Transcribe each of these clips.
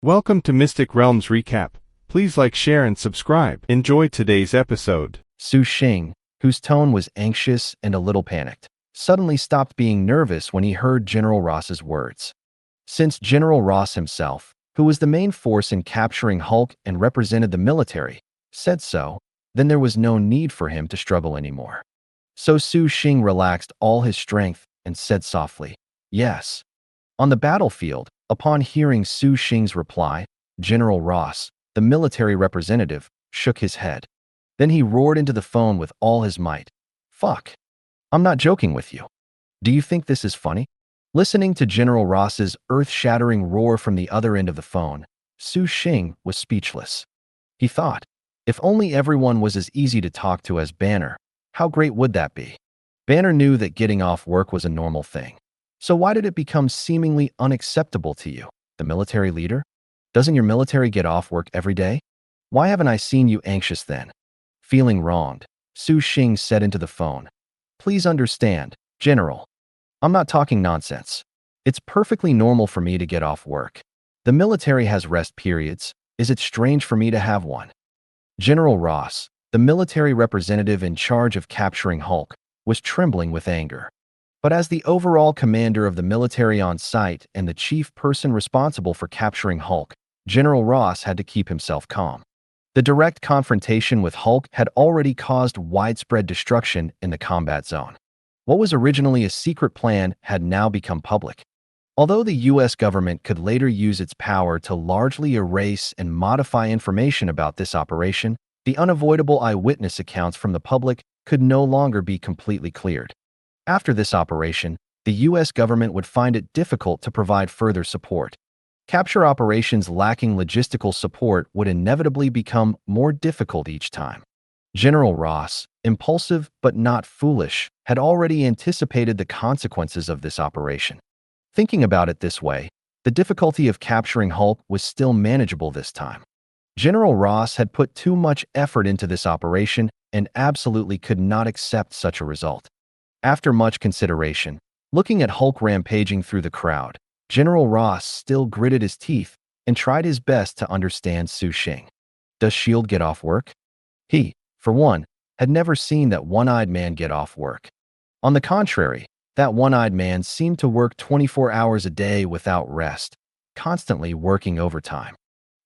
Welcome to Mystic Realms Recap. Please like, share, and subscribe. Enjoy today's episode. Su Xing, whose tone was anxious and a little panicked, suddenly stopped being nervous when he heard General Ross's words. Since General Ross himself, who was the main force in capturing Hulk and represented the military, said so, then there was no need for him to struggle anymore. So Su Xing relaxed all his strength and said softly, "Yes." On the battlefield, upon hearing Su Xing's reply, General Ross, the military representative, shook his head. Then he roared into the phone with all his might. "Fuck. I'm not joking with you. Do you think this is funny?" Listening to General Ross's earth-shattering roar from the other end of the phone, Su Xing was speechless. He thought, if only everyone was as easy to talk to as Banner, how great would that be? Banner knew that getting off work was a normal thing. So why did it become seemingly unacceptable to you, the military leader? Doesn't your military get off work every day? Why haven't I seen you anxious then? Feeling wronged, Su Xing said into the phone, "Please understand, General. I'm not talking nonsense. It's perfectly normal for me to get off work. The military has rest periods. Is it strange for me to have one?" General Ross, the military representative in charge of capturing Hulk, was trembling with anger. But as the overall commander of the military on site and the chief person responsible for capturing Hulk, General Ross had to keep himself calm. The direct confrontation with Hulk had already caused widespread destruction in the combat zone. What was originally a secret plan had now become public. Although the U.S. government could later use its power to largely erase and modify information about this operation, the unavoidable eyewitness accounts from the public could no longer be completely cleared. After this operation, the U.S. government would find it difficult to provide further support. Capture operations lacking logistical support would inevitably become more difficult each time. General Ross, impulsive but not foolish, had already anticipated the consequences of this operation. Thinking about it this way, the difficulty of capturing Hulk was still manageable this time. General Ross had put too much effort into this operation and absolutely could not accept such a result. After much consideration, looking at Hulk rampaging through the crowd, General Ross still gritted his teeth and tried his best to understand Su Xing. Does S.H.I.E.L.D. get off work? He, for one, had never seen that one-eyed man get off work. On the contrary, that one-eyed man seemed to work 24 hours a day without rest, constantly working overtime.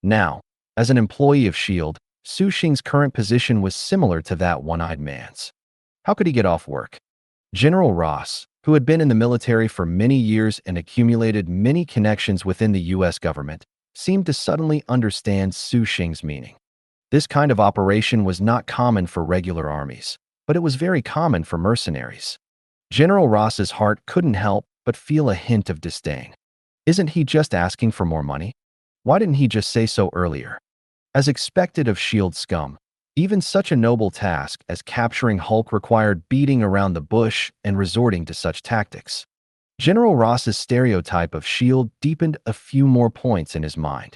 Now, as an employee of S.H.I.E.L.D., Su Xing's current position was similar to that one-eyed man's. How could he get off work? General Ross, who had been in the military for many years and accumulated many connections within the U.S. government, seemed to suddenly understand Su Xing's meaning. This kind of operation was not common for regular armies, but it was very common for mercenaries. General Ross's heart couldn't help but feel a hint of disdain. Isn't he just asking for more money? Why didn't he just say so earlier? As expected of S.H.I.E.L.D. scum, even such a noble task as capturing Hulk required beating around the bush and resorting to such tactics. General Ross's stereotype of S.H.I.E.L.D. deepened a few more points in his mind.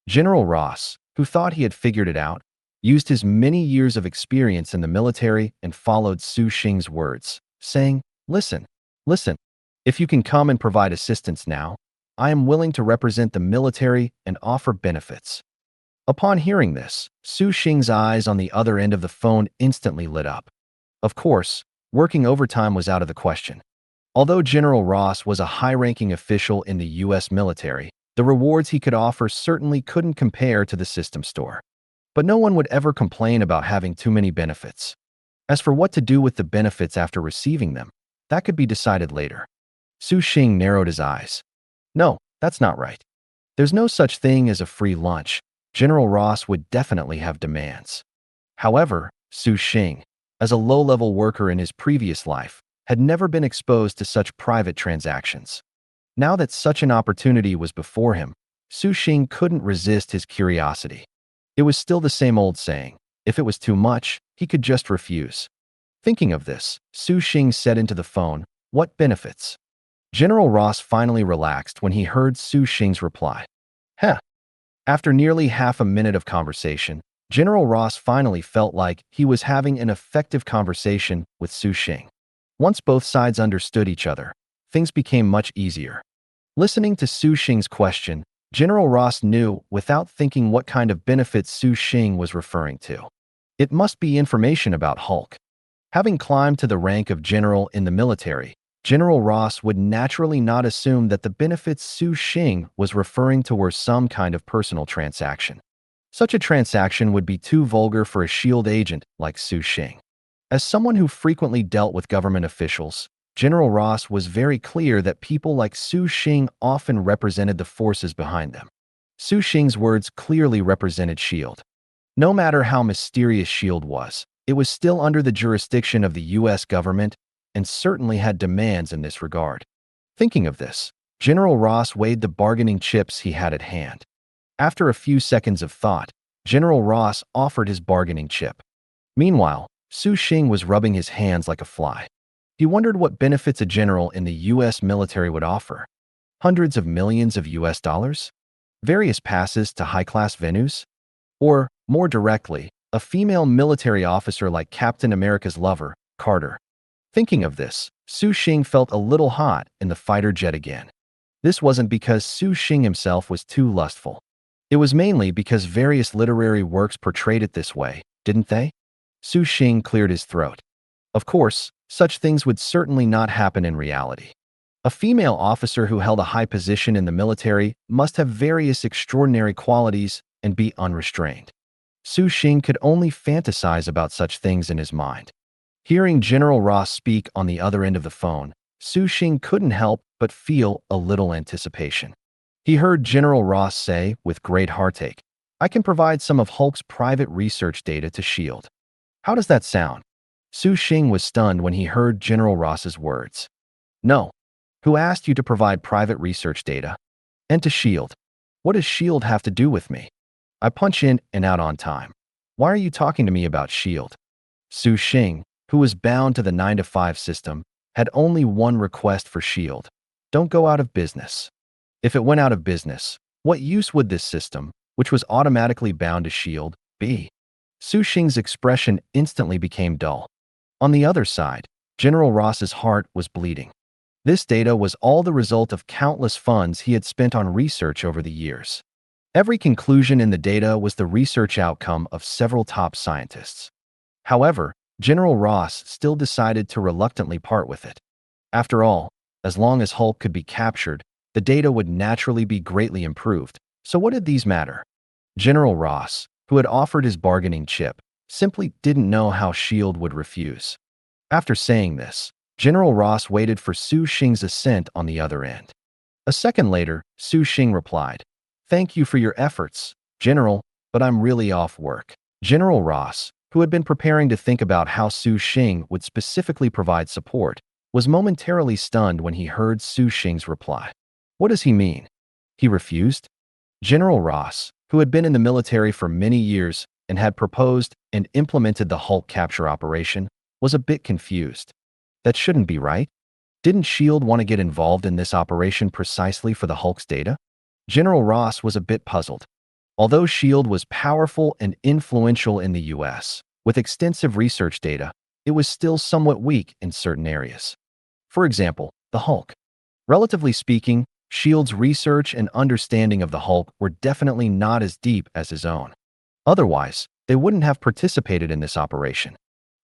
General Ross, who thought he had figured it out, used his many years of experience in the military and followed Su Xing's words, saying, Listen, if you can come and provide assistance now, I am willing to represent the military and offer benefits." Upon hearing this, Su Xing's eyes on the other end of the phone instantly lit up. Of course, working overtime was out of the question. Although General Ross was a high-ranking official in the U.S. military, the rewards he could offer certainly couldn't compare to the system store. But no one would ever complain about having too many benefits. As for what to do with the benefits after receiving them, that could be decided later. Su Xing narrowed his eyes. "No, that's not right. There's no such thing as a free lunch. General Ross would definitely have demands." However, Su Xing, as a low-level worker in his previous life, had never been exposed to such private transactions. Now that such an opportunity was before him, Su Xing couldn't resist his curiosity. It was still the same old saying, if it was too much, he could just refuse. Thinking of this, Su Xing said into the phone, "What benefits?" General Ross finally relaxed when he heard Su Xing's reply. "Heh." After nearly half a minute of conversation, General Ross finally felt like he was having an effective conversation with Su Xing. Once both sides understood each other, things became much easier. Listening to Su Xing's question, General Ross knew, without thinking, what kind of benefits Su Xing was referring to. It must be information about Hulk. Having climbed to the rank of general in the military, General Ross would naturally not assume that the benefits Su Xing was referring to were some kind of personal transaction. Such a transaction would be too vulgar for a S.H.I.E.L.D. agent like Su Xing. As someone who frequently dealt with government officials, General Ross was very clear that people like Su Xing often represented the forces behind them. Su Xing's words clearly represented S.H.I.E.L.D. No matter how mysterious S.H.I.E.L.D. was, it was still under the jurisdiction of the U.S. government and certainly had demands in this regard. Thinking of this, General Ross weighed the bargaining chips he had at hand. After a few seconds of thought, General Ross offered his bargaining chip. Meanwhile, Su Xing was rubbing his hands like a fly. He wondered what benefits a general in the U.S. military would offer. Hundreds of millions of U.S. dollars? Various passes to high-class venues? Or, more directly, a female military officer like Captain America's lover, Carter. Thinking of this, Su Xing felt a little hot in the fighter jet again. This wasn't because Su Xing himself was too lustful. It was mainly because various literary works portrayed it this way, didn't they? Su Xing cleared his throat. Of course, such things would certainly not happen in reality. A female officer who held a high position in the military must have various extraordinary qualities and be unrestrained. Su Xing could only fantasize about such things in his mind. Hearing General Ross speak on the other end of the phone, Su Xing couldn't help but feel a little anticipation. He heard General Ross say, with great heartache, "I can provide some of Hulk's private research data to S.H.I.E.L.D. How does that sound?" Su Xing was stunned when he heard General Ross's words. "No. Who asked you to provide private research data? And to S.H.I.E.L.D. What does S.H.I.E.L.D. have to do with me? I punch in and out on time. Why are you talking to me about S.H.I.E.L.D.?" Su Xing, who was bound to the 9-to-5 system, had only one request for S.H.I.E.L.D. Don't go out of business. If it went out of business, what use would this system, which was automatically bound to S.H.I.E.L.D., be? Su Xing's expression instantly became dull. On the other side, General Ross's heart was bleeding. This data was all the result of countless funds he had spent on research over the years. Every conclusion in the data was the research outcome of several top scientists. However, General Ross still decided to reluctantly part with it. After all, as long as Hulk could be captured, the data would naturally be greatly improved. So what did these matter? General Ross, who had offered his bargaining chip, simply didn't know how S.H.I.E.L.D. would refuse. After saying this, General Ross waited for Su Xing's assent on the other end. A second later, Su Xing replied, "Thank you for your efforts, General, but I'm really off work." General Ross, who had been preparing to think about how Su Xing would specifically provide support, was momentarily stunned when he heard Su Xing's reply. What does he mean? He refused? General Ross, who had been in the military for many years and had proposed and implemented the Hulk capture operation, was a bit confused. That shouldn't be right. Didn't S.H.I.E.L.D. want to get involved in this operation precisely for the Hulk's data? General Ross was a bit puzzled. Although S.H.I.E.L.D. was powerful and influential in the U.S., with extensive research data, it was still somewhat weak in certain areas. For example, the Hulk. Relatively speaking, S.H.I.E.L.D.'s research and understanding of the Hulk were definitely not as deep as his own. Otherwise, they wouldn't have participated in this operation.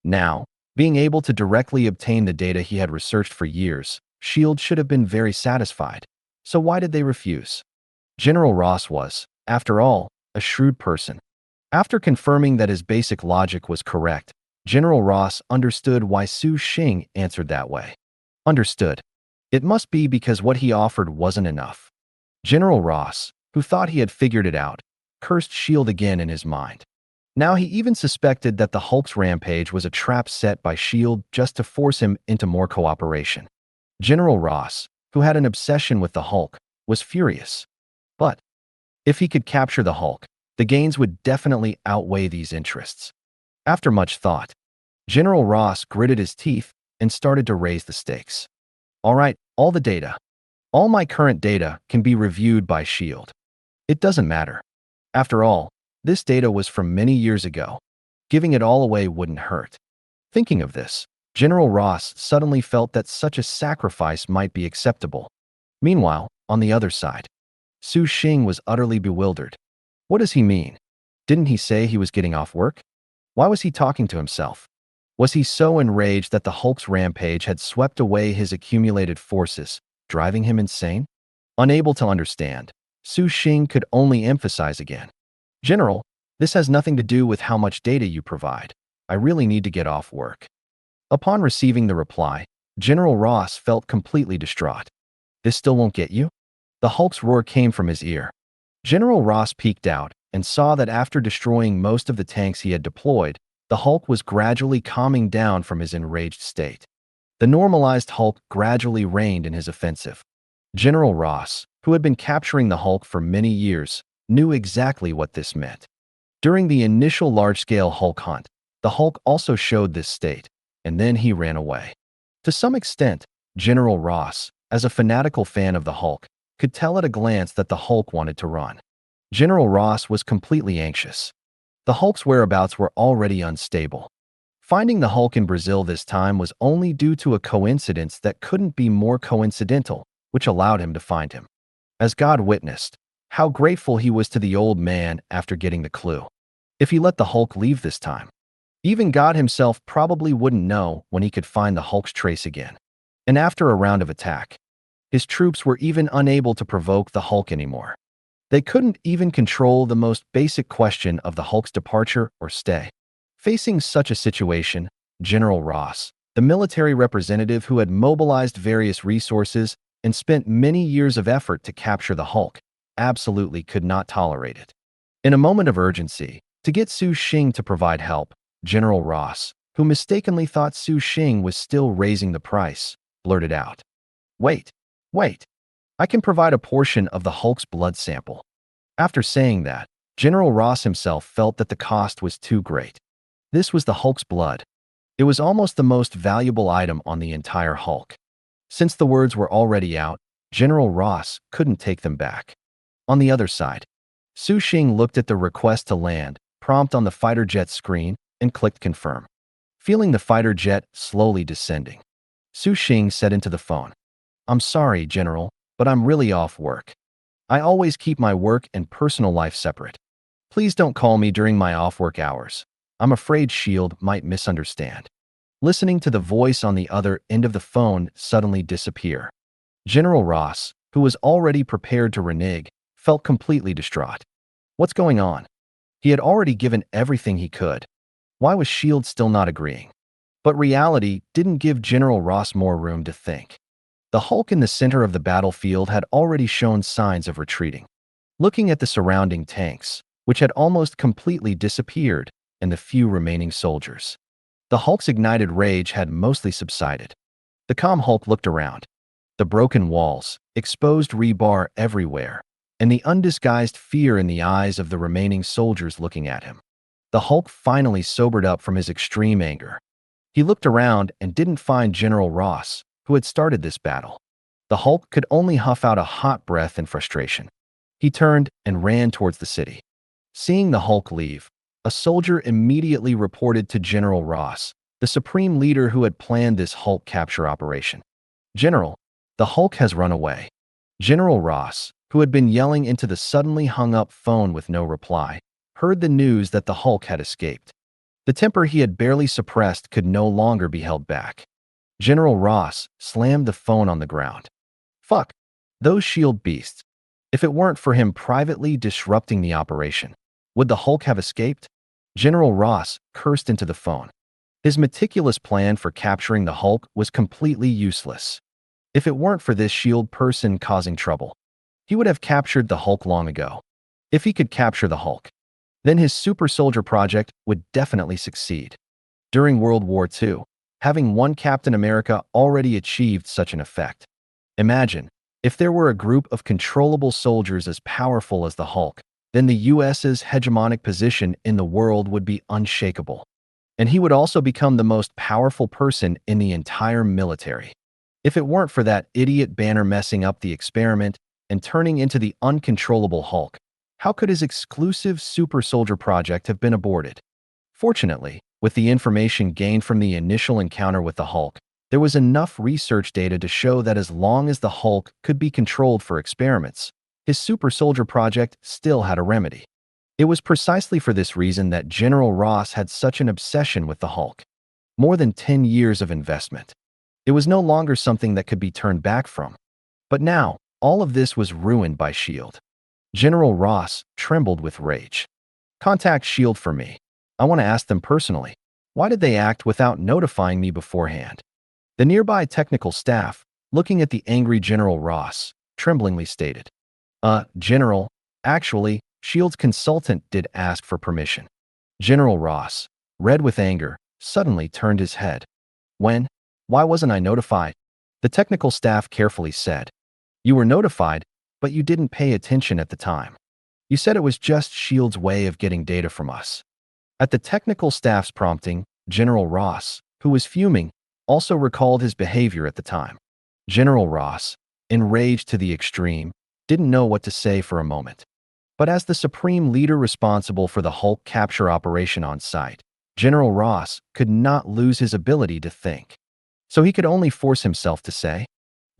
Now, being able to directly obtain the data he had researched for years, S.H.I.E.L.D. should have been very satisfied. So why did they refuse? General Ross was, after all, a shrewd person. After confirming that his basic logic was correct, General Ross understood why Su Xing answered that way. Understood. It must be because what he offered wasn't enough. General Ross, who thought he had figured it out, cursed S.H.I.E.L.D. again in his mind. Now he even suspected that the Hulk's rampage was a trap set by S.H.I.E.L.D. just to force him into more cooperation. General Ross, who had an obsession with the Hulk, was furious. But if he could capture the Hulk, the gains would definitely outweigh these interests. After much thought, General Ross gritted his teeth and started to raise the stakes. All right, all the data. All my current data can be reviewed by S.H.I.E.L.D. It doesn't matter. After all, this data was from many years ago. Giving it all away wouldn't hurt. Thinking of this, General Ross suddenly felt that such a sacrifice might be acceptable. Meanwhile, on the other side, Su Xing was utterly bewildered. What does he mean? Didn't he say he was getting off work? Why was he talking to himself? Was he so enraged that the Hulk's rampage had swept away his accumulated forces, driving him insane? Unable to understand, Su Xing could only emphasize again. General, this has nothing to do with how much data you provide. I really need to get off work. Upon receiving the reply, General Ross felt completely distraught. This still won't get you? The Hulk's roar came from his ear. General Ross peeked out and saw that after destroying most of the tanks he had deployed, the Hulk was gradually calming down from his enraged state. The normalized Hulk gradually reigned in his offensive. General Ross, who had been capturing the Hulk for many years, knew exactly what this meant. During the initial large-scale Hulk hunt, the Hulk also showed this state, and then he ran away. To some extent, General Ross, as a fanatical fan of the Hulk, could tell at a glance that the Hulk wanted to run. General Ross was completely anxious. The Hulk's whereabouts were already unstable. Finding the Hulk in Brazil this time was only due to a coincidence that couldn't be more coincidental, which allowed him to find him. As God witnessed, how grateful he was to the old man after getting the clue. If he let the Hulk leave this time, even God himself probably wouldn't know when he could find the Hulk's trace again. And after a round of attack, his troops were even unable to provoke the Hulk anymore. They couldn't even control the most basic question of the Hulk's departure or stay. Facing such a situation, General Ross, the military representative who had mobilized various resources and spent many years of effort to capture the Hulk, absolutely could not tolerate it. In a moment of urgency, to get Su Xing to provide help, General Ross, who mistakenly thought Su Xing was still raising the price, blurted out, Wait. I can provide a portion of the Hulk's blood sample." After saying that, General Ross himself felt that the cost was too great. This was the Hulk's blood. It was almost the most valuable item on the entire Hulk. Since the words were already out, General Ross couldn't take them back. On the other side, Su Xing looked at the request to land prompt on the fighter jet screen and clicked confirm. Feeling the fighter jet slowly descending, Su Xing said into the phone, "I'm sorry, General, but I'm really off work. I always keep my work and personal life separate. Please don't call me during my off-work hours. I'm afraid S.H.I.E.L.D might misunderstand." Listening to the voice on the other end of the phone suddenly disappear, General Ross, who was already prepared to renege, felt completely distraught. What's going on? He had already given everything he could. Why was S.H.I.E.L.D still not agreeing? But reality didn't give General Ross more room to think. The Hulk in the center of the battlefield had already shown signs of retreating. Looking at the surrounding tanks, which had almost completely disappeared, and the few remaining soldiers, the Hulk's ignited rage had mostly subsided. The calm Hulk looked around. The broken walls, exposed rebar everywhere, and the undisguised fear in the eyes of the remaining soldiers looking at him. The Hulk finally sobered up from his extreme anger. He looked around and didn't find General Ross, who had started this battle. The Hulk could only huff out a hot breath in frustration. He turned and ran towards the city. Seeing the Hulk leave, a soldier immediately reported to General Ross, the supreme leader who had planned this Hulk capture operation. "General, the Hulk has run away." General Ross, who had been yelling into the suddenly hung-up phone with no reply, heard the news that the Hulk had escaped. The temper he had barely suppressed could no longer be held back. General Ross slammed the phone on the ground. Fuck, those S.H.I.E.L.D beasts. If it weren't for him privately disrupting the operation, would the Hulk have escaped? General Ross cursed into the phone. His meticulous plan for capturing the Hulk was completely useless. If it weren't for this S.H.I.E.L.D person causing trouble, he would have captured the Hulk long ago. If he could capture the Hulk, then his super soldier project would definitely succeed. During World War II, having one Captain America already achieved such an effect. Imagine, if there were a group of controllable soldiers as powerful as the Hulk, then the US's hegemonic position in the world would be unshakable. And he would also become the most powerful person in the entire military. If it weren't for that idiot Banner messing up the experiment and turning into the uncontrollable Hulk, how could his exclusive super soldier project have been aborted? Fortunately, with the information gained from the initial encounter with the Hulk, there was enough research data to show that as long as the Hulk could be controlled for experiments, his super soldier project still had a remedy. It was precisely for this reason that General Ross had such an obsession with the Hulk. More than 10 years of investment. It was no longer something that could be turned back from. But now, all of this was ruined by S.H.I.E.L.D. General Ross trembled with rage. Contact S.H.I.E.L.D. for me. I want to ask them personally. Why did they act without notifying me beforehand? The nearby technical staff, looking at the angry General Ross, tremblingly stated, General, actually, S.H.I.E.L.D.'s consultant did ask for permission. General Ross, red with anger, suddenly turned his head. When? Why wasn't I notified? The technical staff carefully said, You were notified, but you didn't pay attention at the time. You said it was just S.H.I.E.L.D.'s way of getting data from us. At the technical staff's prompting, General Ross, who was fuming, also recalled his behavior at the time. General Ross, enraged to the extreme, didn't know what to say for a moment. But as the supreme leader responsible for the Hulk capture operation on site, General Ross could not lose his ability to think. So he could only force himself to say,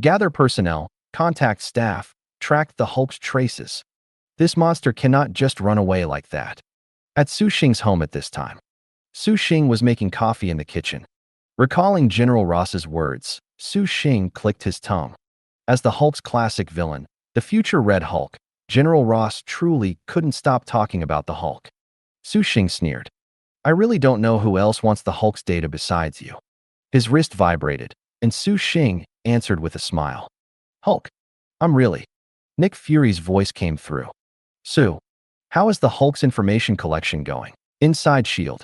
Gather personnel, contact staff, track the Hulk's traces. This monster cannot just run away like that. At Su Xing's home at this time, Su Xing was making coffee in the kitchen. Recalling General Ross's words, Su Xing clicked his tongue. As the Hulk's classic villain, the future Red Hulk, General Ross truly couldn't stop talking about the Hulk. Su Xing sneered. I really don't know who else wants the Hulk's data besides you. His wrist vibrated, and Su Xing answered with a smile. Hulk, I'm really. Nick Fury's voice came through. Su, how is the Hulk's information collection going? Inside S.H.I.E.L.D.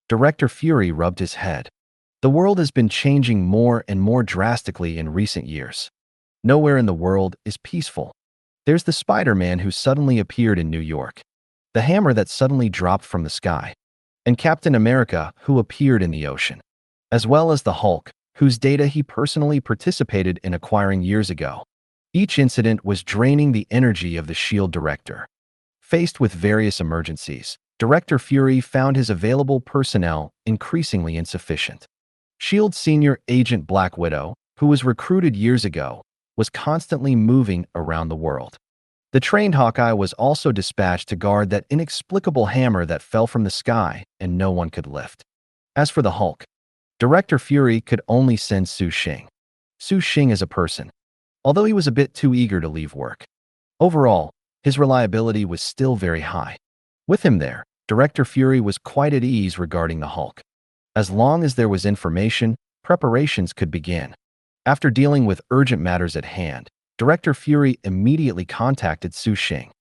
Director Fury rubbed his head. The world has been changing more and more drastically in recent years. Nowhere in the world is peaceful. There's the Spider-Man who suddenly appeared in New York, the hammer that suddenly dropped from the sky, and Captain America who appeared in the ocean, as well as the Hulk, whose data he personally participated in acquiring years ago. Each incident was draining the energy of the S.H.I.E.L.D. director. Faced with various emergencies, Director Fury found his available personnel increasingly insufficient. S.H.I.E.L.D. senior agent Black Widow, who was recruited years ago, was constantly moving around the world. The trained Hawkeye was also dispatched to guard that inexplicable hammer that fell from the sky and no one could lift. As for the Hulk, Director Fury could only send Su Xing. Su Xing as a person, although he was a bit too eager to leave work. Overall, his reliability was still very high. With him there, Director Fury was quite at ease regarding the Hulk. As long as there was information, preparations could begin. After dealing with urgent matters at hand, Director Fury immediately contacted Su Xing.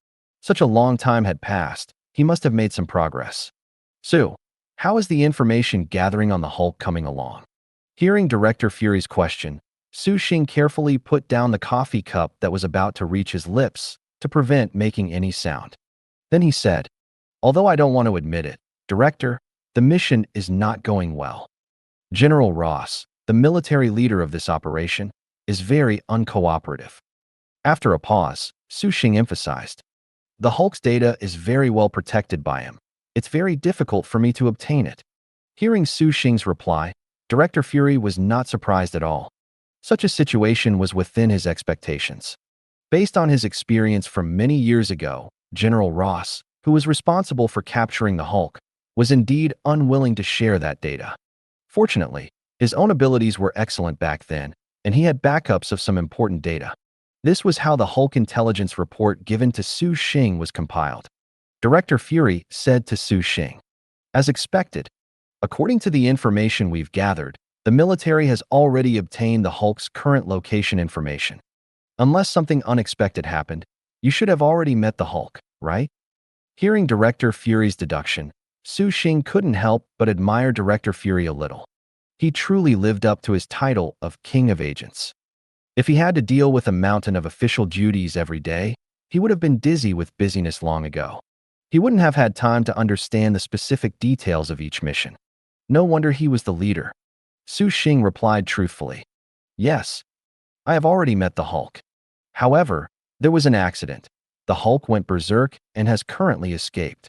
Such a long time had passed, he must have made some progress. Su, how is the information gathering on the Hulk coming along? Hearing Director Fury's question, Su Xing carefully put down the coffee cup that was about to reach his lips to prevent making any sound. Then he said, Although I don't want to admit it, Director, the mission is not going well. General Ross, the military leader of this operation, is very uncooperative. After a pause, Su Xing emphasized, The Hulk's data is very well protected by him. It's very difficult for me to obtain it. Hearing Su Xing's reply, Director Fury was not surprised at all. Such a situation was within his expectations. Based on his experience from many years ago, General Ross, who was responsible for capturing the Hulk, was indeed unwilling to share that data. Fortunately, his own abilities were excellent back then, and he had backups of some important data. This was how the Hulk intelligence report given to Su Xing was compiled. Director Fury said to Su Xing, As expected, according to the information we've gathered, the military has already obtained the Hulk's current location information. Unless something unexpected happened, you should have already met the Hulk, right? Hearing Director Fury's deduction, Su Xing couldn't help but admire Director Fury a little. He truly lived up to his title of King of Agents. If he had to deal with a mountain of official duties every day, he would have been dizzy with busyness long ago. He wouldn't have had time to understand the specific details of each mission. No wonder he was the leader. Su Xing replied truthfully, Yes, I have already met the Hulk. However, there was an accident. The Hulk went berserk and has currently escaped.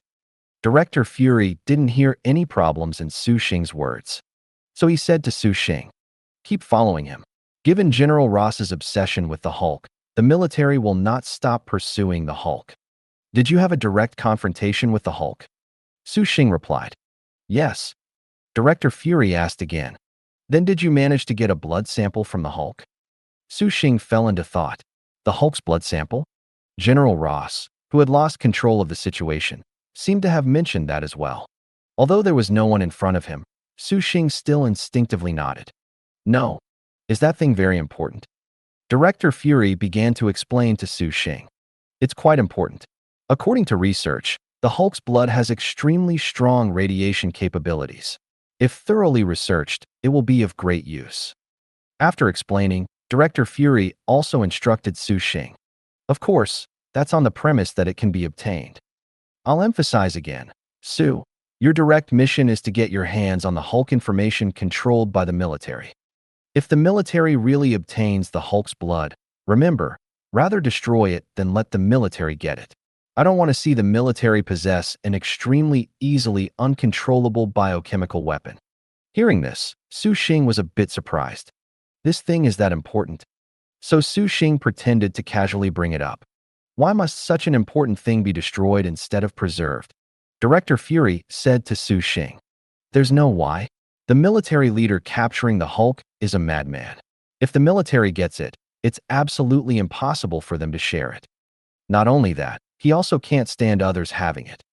Director Fury didn't hear any problems in Su Xing's words. So he said to Su Xing, Keep following him. Given General Ross's obsession with the Hulk, The military will not stop pursuing the Hulk. Did you have a direct confrontation with the Hulk? Su Xing replied. Yes. Director Fury asked again. Then did you manage to get a blood sample from the Hulk? Su Xing fell into thought. The Hulk's blood sample? General Ross, who had lost control of the situation, seemed to have mentioned that as well. Although there was no one in front of him, Su Xing still instinctively nodded. No. Is that thing very important? Director Fury began to explain to Su Xing. It's quite important. According to research, the Hulk's blood has extremely strong radiation capabilities. If thoroughly researched, it will be of great use. After explaining, Director Fury also instructed Su Xing. Of course, that's on the premise that it can be obtained. I'll emphasize again, Su, your direct mission is to get your hands on the Hulk information controlled by the military. If the military really obtains the Hulk's blood, remember, rather destroy it than let the military get it. I don't want to see the military possess an extremely easily uncontrollable biochemical weapon. Hearing this, Su Xing was a bit surprised. This thing is that important? So Su Xing pretended to casually bring it up. Why must such an important thing be destroyed instead of preserved? Director Fury said to Su Xing. There's no why. The military leader capturing the Hulk is a madman. If the military gets it, it's absolutely impossible for them to share it. Not only that, he also can't stand others having it.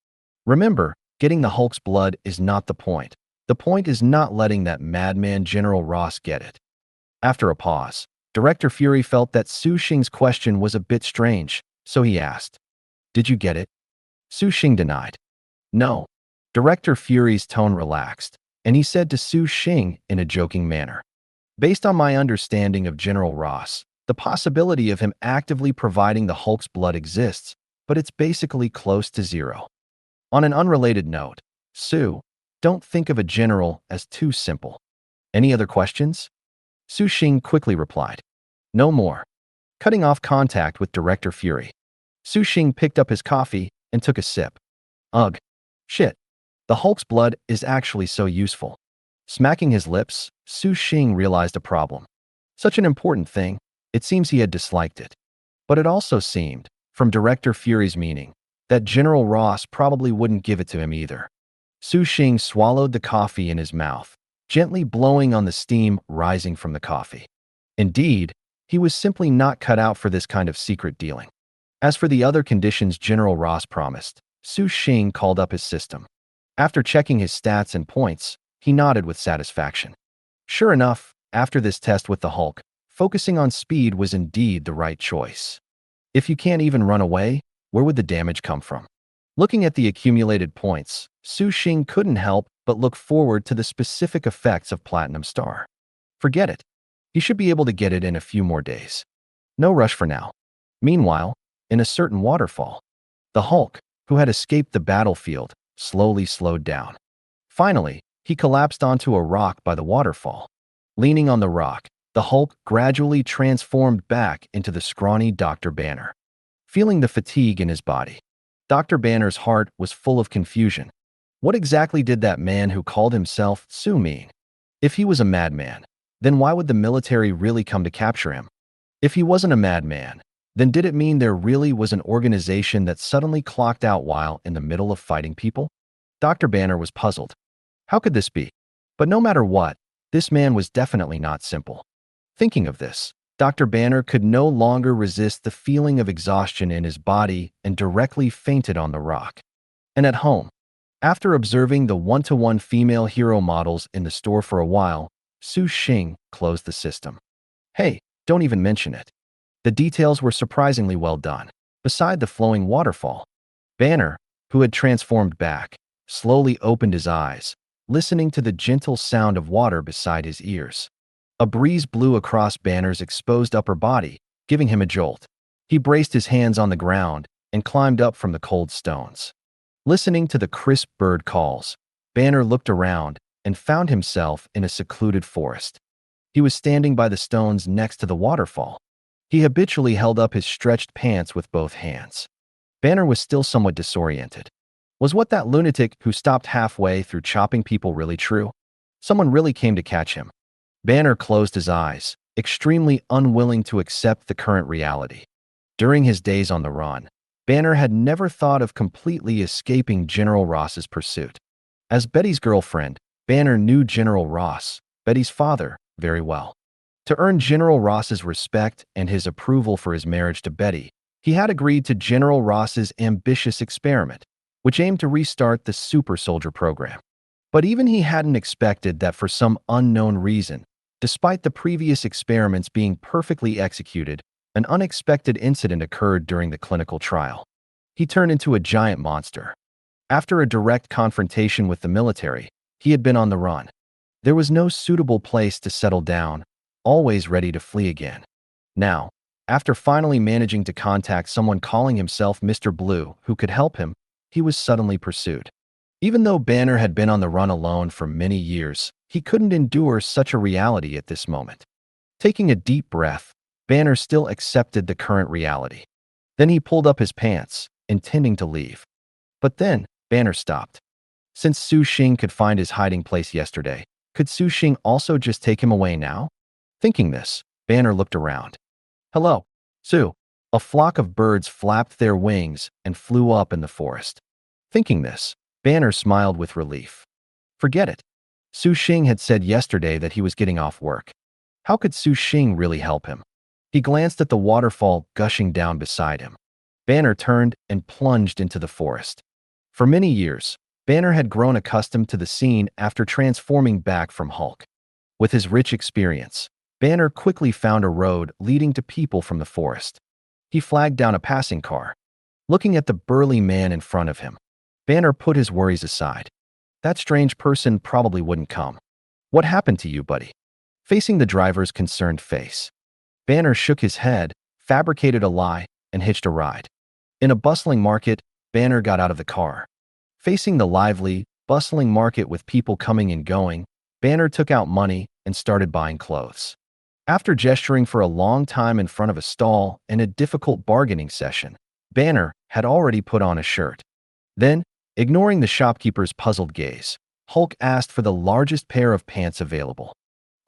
Remember, getting the Hulk's blood is not the point. The point is not letting that madman General Ross get it. After a pause, Director Fury felt that Su Xing's question was a bit strange, so he asked, Did you get it? Su Xing denied. No. Director Fury's tone relaxed, and he said to Su Xing in a joking manner. Based on my understanding of General Ross, the possibility of him actively providing the Hulk's blood exists, but it's basically close to zero. On an unrelated note, Su, don't think of a general as too simple. Any other questions? Su Xing quickly replied. No more. Cutting off contact with Director Fury, Su Xing picked up his coffee and took a sip. Ugh. Shit. The Hulk's blood is actually so useful. Smacking his lips, Su Xing realized a problem. Such an important thing, it seems he had disliked it. But it also seemed, from Director Fury's meaning, that General Ross probably wouldn't give it to him either. Su Xing swallowed the coffee in his mouth, gently blowing on the steam rising from the coffee. Indeed, he was simply not cut out for this kind of secret dealing. As for the other conditions General Ross promised, Su Xing called up his system. After checking his stats and points, he nodded with satisfaction. Sure enough, after this test with the Hulk, focusing on speed was indeed the right choice. If you can't even run away, where would the damage come from? Looking at the accumulated points, Su Xing couldn't help but look forward to the specific effects of Platinum Star. Forget it. He should be able to get it in a few more days. No rush for now. Meanwhile, in a certain waterfall, the Hulk, who had escaped the battlefield, slowly slowed down. Finally, he collapsed onto a rock by the waterfall. Leaning on the rock, the Hulk gradually transformed back into the scrawny Dr. Banner. Feeling the fatigue in his body, Dr. Banner's heart was full of confusion. What exactly did that man who called himself Su mean? If he was a madman, then why would the military really come to capture him? If he wasn't a madman, then did it mean there really was an organization that suddenly clocked out while in the middle of fighting people? Dr. Banner was puzzled. How could this be? But no matter what, this man was definitely not simple. Thinking of this, Dr. Banner could no longer resist the feeling of exhaustion in his body and directly fainted on the rock. And at home, after observing the one-to-one female hero models in the store for a while, Su Xing closed the system. Hey, don't even mention it. The details were surprisingly well done. Beside the flowing waterfall, Banner, who had transformed back, slowly opened his eyes, listening to the gentle sound of water beside his ears. A breeze blew across Banner's exposed upper body, giving him a jolt. He braced his hands on the ground and climbed up from the cold stones. Listening to the crisp bird calls, Banner looked around and found himself in a secluded forest. He was standing by the stones next to the waterfall. He habitually held up his stretched pants with both hands. Banner was still somewhat disoriented. Was what that lunatic who stopped halfway through chopping people really true? Someone really came to catch him. Banner closed his eyes, extremely unwilling to accept the current reality. During his days on the run, Banner had never thought of completely escaping General Ross's pursuit. As Betty's girlfriend, Banner knew General Ross, Betty's father, very well. To earn General Ross's respect and his approval for his marriage to Betty, he had agreed to General Ross's ambitious experiment, which aimed to restart the super soldier program. But even he hadn't expected that for some unknown reason, despite the previous experiments being perfectly executed, an unexpected incident occurred during the clinical trial. He turned into a giant monster. After a direct confrontation with the military, he had been on the run. There was no suitable place to settle down, always ready to flee again. Now, after finally managing to contact someone calling himself Mr. Blue who could help him, he was suddenly pursued. Even though Banner had been on the run alone for many years, he couldn't endure such a reality at this moment. Taking a deep breath, Banner still accepted the current reality. Then he pulled up his pants, intending to leave. But then, Banner stopped. Since Su Xing could find his hiding place yesterday, could Su Xing also just take him away now? Thinking this, Banner looked around. Hello, Su. A flock of birds flapped their wings and flew up in the forest. Thinking this, Banner smiled with relief. Forget it. Su Xing had said yesterday that he was getting off work. How could Su Xing really help him? He glanced at the waterfall gushing down beside him. Banner turned and plunged into the forest. For many years, Banner had grown accustomed to the scene after transforming back from Hulk. With his rich experience, Banner quickly found a road leading to people from the forest. He flagged down a passing car. Looking at the burly man in front of him, Banner put his worries aside. That strange person probably wouldn't come. What happened to you, buddy? Facing the driver's concerned face, Banner shook his head, fabricated a lie, and hitched a ride. In a bustling market, Banner got out of the car. Facing the lively, bustling market with people coming and going, Banner took out money and started buying clothes. After gesturing for a long time in front of a stall and a difficult bargaining session, Banner had already put on a shirt. Then, ignoring the shopkeeper's puzzled gaze, Hulk asked for the largest pair of pants available.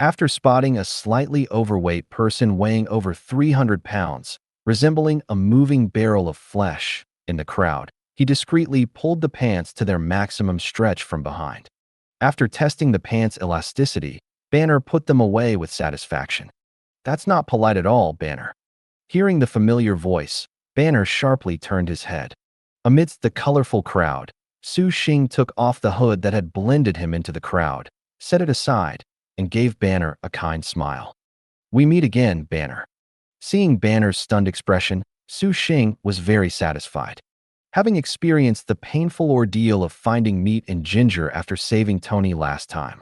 After spotting a slightly overweight person weighing over 300 pounds, resembling a moving barrel of flesh, in the crowd, he discreetly pulled the pants to their maximum stretch from behind. After testing the pants' elasticity, Banner put them away with satisfaction. That's not polite at all, Banner. Hearing the familiar voice, Banner sharply turned his head. Amidst the colorful crowd, Su Xing took off the hood that had blended him into the crowd, set it aside, and gave Banner a kind smile. We meet again, Banner. Seeing Banner's stunned expression, Su Xing was very satisfied. Having experienced the painful ordeal of finding meat and ginger after saving Tony last time.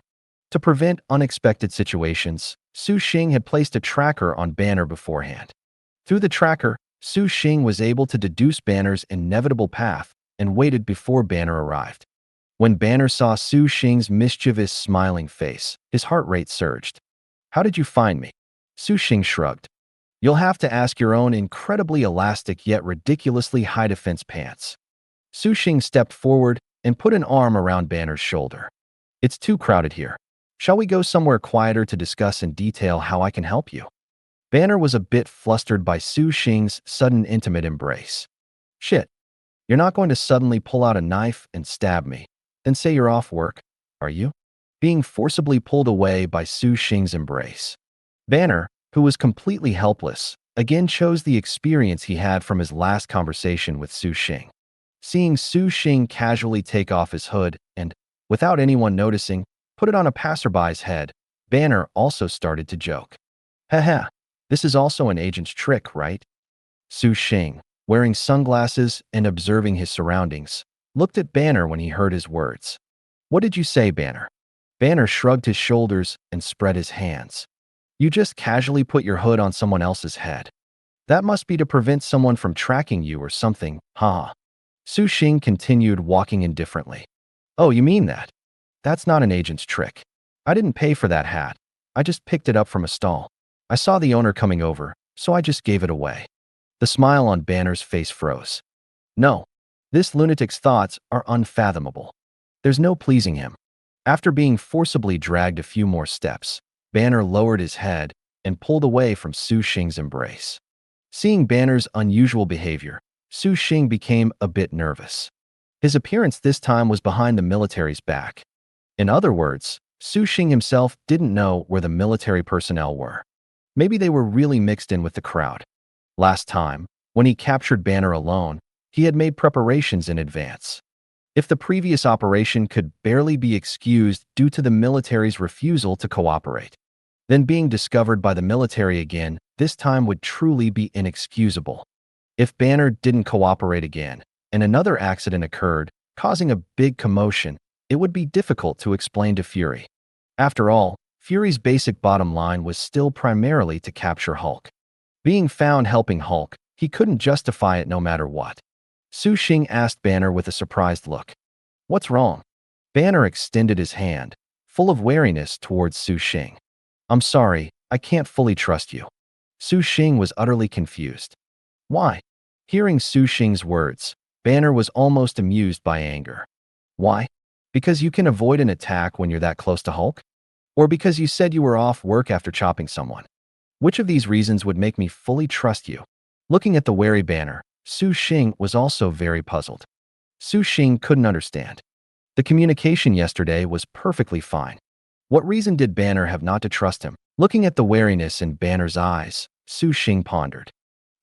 To prevent unexpected situations, Su Xing had placed a tracker on Banner beforehand. Through the tracker, Su Xing was able to deduce Banner's inevitable path and waited before Banner arrived. When Banner saw Su Xing's mischievous, smiling face, his heart rate surged. How did you find me? Su Xing shrugged. You'll have to ask your own incredibly elastic yet ridiculously high-defense pants. Su Xing stepped forward and put an arm around Banner's shoulder. It's too crowded here. Shall we go somewhere quieter to discuss in detail how I can help you? Banner was a bit flustered by Su Xing's sudden intimate embrace. Shit. You're not going to suddenly pull out a knife and stab me, then say you're off work, are you? Being forcibly pulled away by Su Xing's embrace. Banner, who was completely helpless, again chose the experience he had from his last conversation with Su Xing. Seeing Su Xing casually take off his hood and, without anyone noticing, put it on a passerby's head, Banner also started to joke. Haha, this is also an agent's trick, right? Su Xing, wearing sunglasses and observing his surroundings, looked at Banner when he heard his words. What did you say, Banner? Banner shrugged his shoulders and spread his hands. You just casually put your hood on someone else's head. That must be to prevent someone from tracking you or something, huh? Su Xing continued walking indifferently. Oh, you mean that? That's not an agent's trick. I didn't pay for that hat. I just picked it up from a stall. I saw the owner coming over, so I just gave it away. The smile on Banner's face froze. No, this lunatic's thoughts are unfathomable. There's no pleasing him. After being forcibly dragged a few more steps, Banner lowered his head and pulled away from Su Xing's embrace. Seeing Banner's unusual behavior, Su Xing became a bit nervous. His appearance this time was behind the military's back. In other words, Su Xing himself didn't know where the military personnel were. Maybe they were really mixed in with the crowd. Last time, when he captured Banner alone, he had made preparations in advance. If the previous operation could barely be excused due to the military's refusal to cooperate, then being discovered by the military again, this time would truly be inexcusable. If Banner didn't cooperate again, and another accident occurred, causing a big commotion, it would be difficult to explain to Fury. After all, Fury's basic bottom line was still primarily to capture Hulk. Being found helping Hulk, he couldn't justify it no matter what. Su Xing asked Banner with a surprised look. "What's wrong?" Banner extended his hand, full of wariness towards Su Xing. "I'm sorry, I can't fully trust you." Su Xing was utterly confused. "Why?" Hearing Su Xing's words, Banner was almost amused by anger. "Why? Because you can avoid an attack when you're that close to Hulk? Or because you said you were off work after chopping someone? Which of these reasons would make me fully trust you?" Looking at the wary Banner, Su Xing was also very puzzled. Su Xing couldn't understand. The communication yesterday was perfectly fine. What reason did Banner have not to trust him? Looking at the wariness in Banner's eyes, Su Xing pondered.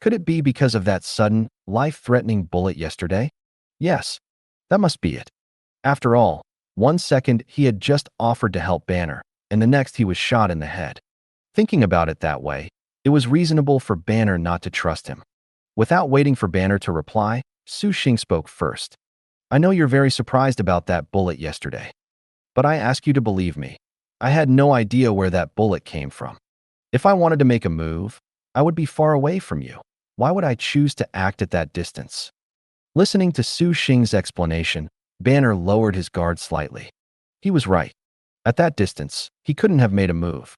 Could it be because of that sudden, life-threatening bullet yesterday? Yes, that must be it. After all, 1 second he had just offered to help Banner, and the next he was shot in the head. Thinking about it that way, it was reasonable for Banner not to trust him. Without waiting for Banner to reply, Su Xing spoke first. "I know you're very surprised about that bullet yesterday. But I ask you to believe me. I had no idea where that bullet came from. If I wanted to make a move, I would be far away from you. Why would I choose to act at that distance?" Listening to Su Xing's explanation, Banner lowered his guard slightly. He was right. At that distance, he couldn't have made a move.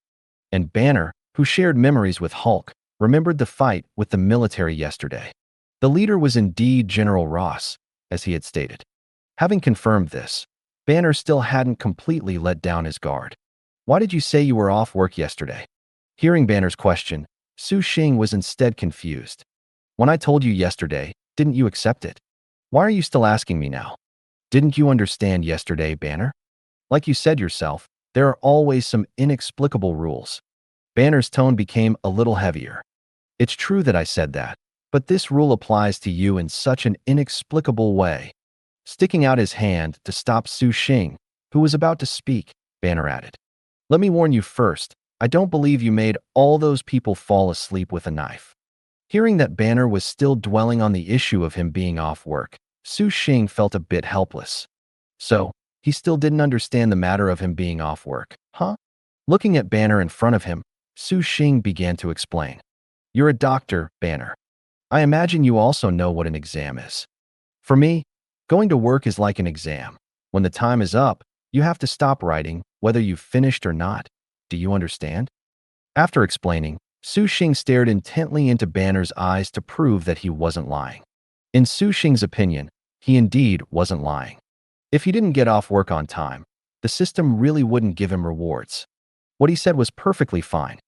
And Banner, who shared memories with Hulk, remembered the fight with the military yesterday. The leader was indeed General Ross, as he had stated. Having confirmed this, Banner still hadn't completely let down his guard. "Why did you say you were off work yesterday?" Hearing Banner's question, Su Xing was instead confused. "When I told you yesterday, didn't you accept it? Why are you still asking me now? Didn't you understand yesterday, Banner? Like you said yourself, there are always some inexplicable rules." Banner's tone became a little heavier. "It's true that I said that, but this rule applies to you in such an inexplicable way." Sticking out his hand to stop Su Xing, who was about to speak, Banner added, "Let me warn you first, I don't believe you made all those people fall asleep with a knife." Hearing that Banner was still dwelling on the issue of him being off work, Su Xing felt a bit helpless. So, he still didn't understand the matter of him being off work, huh? Looking at Banner in front of him, Su Xing began to explain. "You're a doctor, Banner. I imagine you also know what an exam is. For me, going to work is like an exam. When the time is up, you have to stop writing, whether you've finished or not. Do you understand?" After explaining, Su Xing stared intently into Banner's eyes to prove that he wasn't lying. In Su Xing's opinion, he indeed wasn't lying. If he didn't get off work on time, the system really wouldn't give him rewards. What he said was perfectly fine.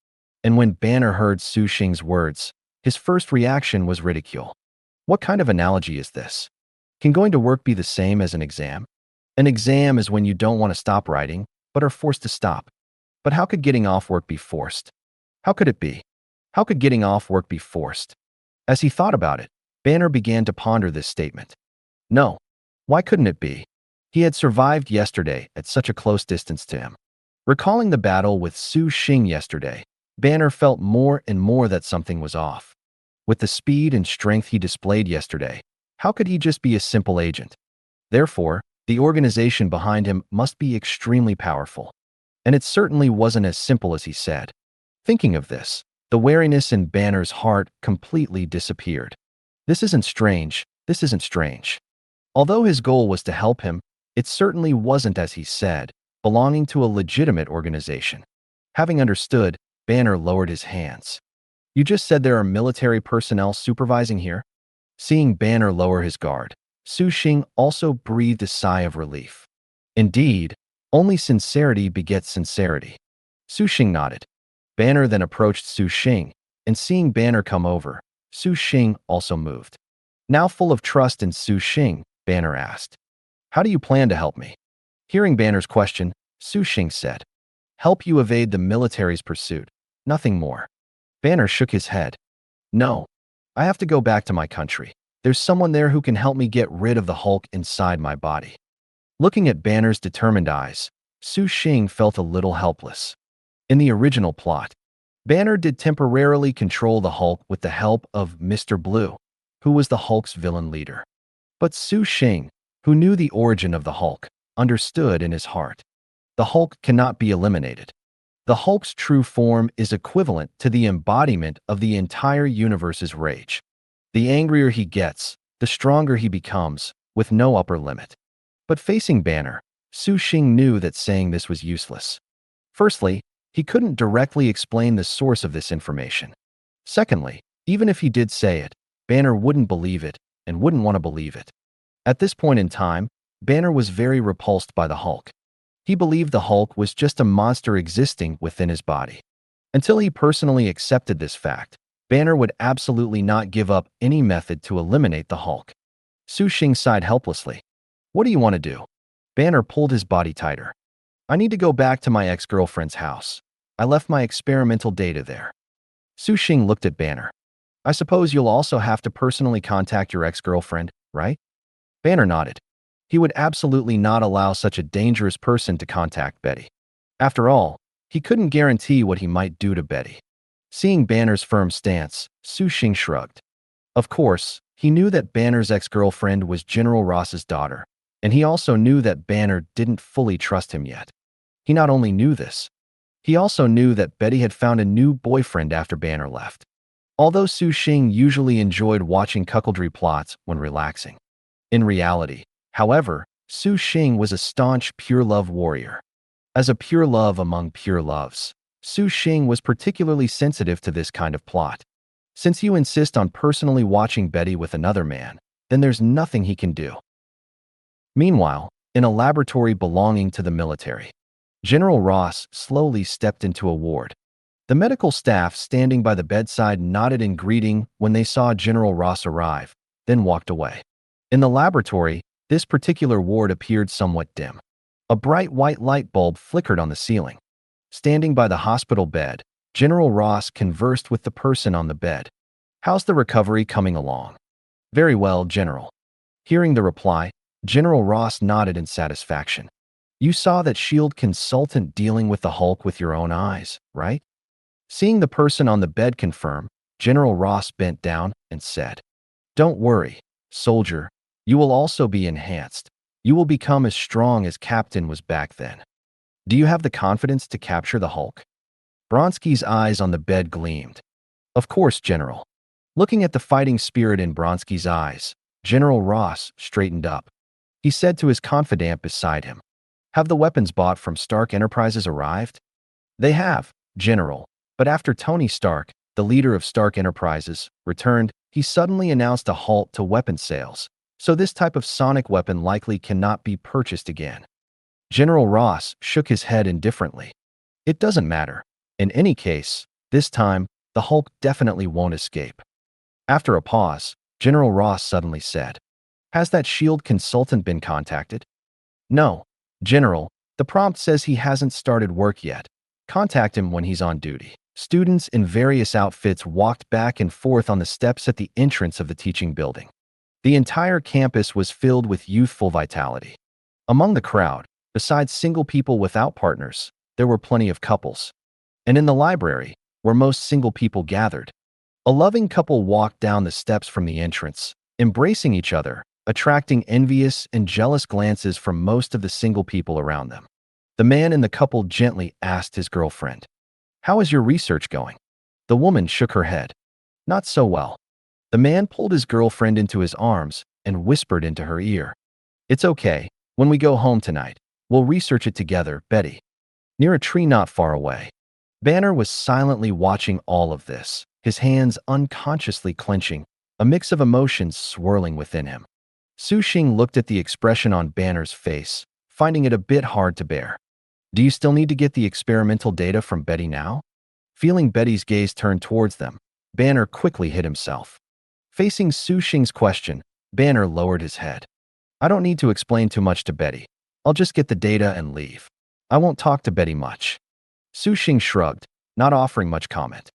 And when Banner heard Su Xing's words, his first reaction was ridicule. What kind of analogy is this? Can going to work be the same as an exam? An exam is when you don't want to stop writing, but are forced to stop. But how could getting off work be forced? How could it be? How could getting off work be forced? As he thought about it, Banner began to ponder this statement. No, why couldn't it be? He had survived yesterday at such a close distance to him. Recalling the battle with Su Xing yesterday, Banner felt more and more that something was off. With the speed and strength he displayed yesterday, how could he just be a simple agent? Therefore, the organization behind him must be extremely powerful. And it certainly wasn't as simple as he said. Thinking of this, the wariness in Banner's heart completely disappeared. This isn't strange. This isn't strange. Although his goal was to help him, it certainly wasn't, as he said, belonging to a legitimate organization. Having understood, Banner lowered his hands. "You just said there are military personnel supervising here?" Seeing Banner lower his guard, Su Xing also breathed a sigh of relief. Indeed, only sincerity begets sincerity. Su Xing nodded. Banner then approached Su Xing, and seeing Banner come over, Su Xing also moved. Now full of trust in Su Xing, Banner asked, "How do you plan to help me?" Hearing Banner's question, Su Xing said, "Help you evade the military's pursuit, nothing more." Banner shook his head. "No, I have to go back to my country. There's someone there who can help me get rid of the Hulk inside my body." Looking at Banner's determined eyes, Su Xing felt a little helpless. In the original plot, Banner did temporarily control the Hulk with the help of Mr. Blue, who was the Hulk's villain leader. But Su Xing, who knew the origin of the Hulk, understood in his heart. The Hulk cannot be eliminated. The Hulk's true form is equivalent to the embodiment of the entire universe's rage. The angrier he gets, the stronger he becomes, with no upper limit. But facing Banner, Su Xing knew that saying this was useless. Firstly, he couldn't directly explain the source of this information. Secondly, even if he did say it, Banner wouldn't believe it and wouldn't want to believe it. At this point in time, Banner was very repulsed by the Hulk. He believed the Hulk was just a monster existing within his body. Until he personally accepted this fact, Banner would absolutely not give up any method to eliminate the Hulk. Su Xing sighed helplessly. "What do you want to do?" Banner pulled his body tighter. "I need to go back to my ex-girlfriend's house. I left my experimental data there." Su Xing looked at Banner. "I suppose you'll also have to personally contact your ex-girlfriend, right?" Banner nodded. He would absolutely not allow such a dangerous person to contact Betty. After all, he couldn't guarantee what he might do to Betty. Seeing Banner's firm stance, Su Xing shrugged. Of course, he knew that Banner's ex-girlfriend was General Ross's daughter, and he also knew that Banner didn't fully trust him yet. He not only knew this, he also knew that Betty had found a new boyfriend after Banner left. Although Su Xing usually enjoyed watching cuckoldry plots when relaxing. In reality, however, Su Xing was a staunch pure love warrior. As a pure love among pure loves, Su Xing was particularly sensitive to this kind of plot. Since you insist on personally watching Betty with another man, then there's nothing he can do. Meanwhile, in a laboratory belonging to the military, General Ross slowly stepped into a ward. The medical staff standing by the bedside nodded in greeting when they saw General Ross arrive, then walked away. In the laboratory, this particular ward appeared somewhat dim. A bright white light bulb flickered on the ceiling. Standing by the hospital bed, General Ross conversed with the person on the bed. "How's the recovery coming along?" "Very well, General." Hearing the reply, General Ross nodded in satisfaction. "You saw that S.H.I.E.L.D. consultant dealing with the Hulk with your own eyes, right?" Seeing the person on the bed confirm, General Ross bent down and said, "Don't worry, soldier. You will also be enhanced. You will become as strong as Captain was back then. Do you have the confidence to capture the Hulk?" Bronski's eyes on the bed gleamed. "Of course, General." Looking at the fighting spirit in Bronski's eyes, General Ross straightened up. He said to his confidant beside him, "Have the weapons bought from Stark Enterprises arrived?" "They have, General, but after Tony Stark, the leader of Stark Enterprises, returned, he suddenly announced a halt to weapon sales, so this type of sonic weapon likely cannot be purchased again." General Ross shook his head indifferently. "It doesn't matter. In any case, this time, the Hulk definitely won't escape." After a pause, General Ross suddenly said, "Has that S.H.I.E.L.D. consultant been contacted?" "No, General. The prompt says he hasn't started work yet. Contact him when he's on duty." Students in various outfits walked back and forth on the steps at the entrance of the teaching building. The entire campus was filled with youthful vitality. Among the crowd, besides single people without partners, there were plenty of couples. And in the library, where most single people gathered, a loving couple walked down the steps from the entrance, embracing each other, attracting envious and jealous glances from most of the single people around them. The man in the couple gently asked his girlfriend, "How is your research going?" The woman shook her head. "Not so well." The man pulled his girlfriend into his arms and whispered into her ear, "It's okay. When we go home tonight, we'll research it together, Betty." Near a tree not far away, Banner was silently watching all of this, his hands unconsciously clenching, a mix of emotions swirling within him. Su Xing looked at the expression on Banner's face, finding it a bit hard to bear. "Do you still need to get the experimental data from Betty now?" Feeling Betty's gaze turn towards them, Banner quickly hid himself. Facing Su Xing's question, Banner lowered his head. I don't need to explain too much to Betty. I'll just get the data and leave. I won't talk to Betty much. Su Xing shrugged, not offering much comment.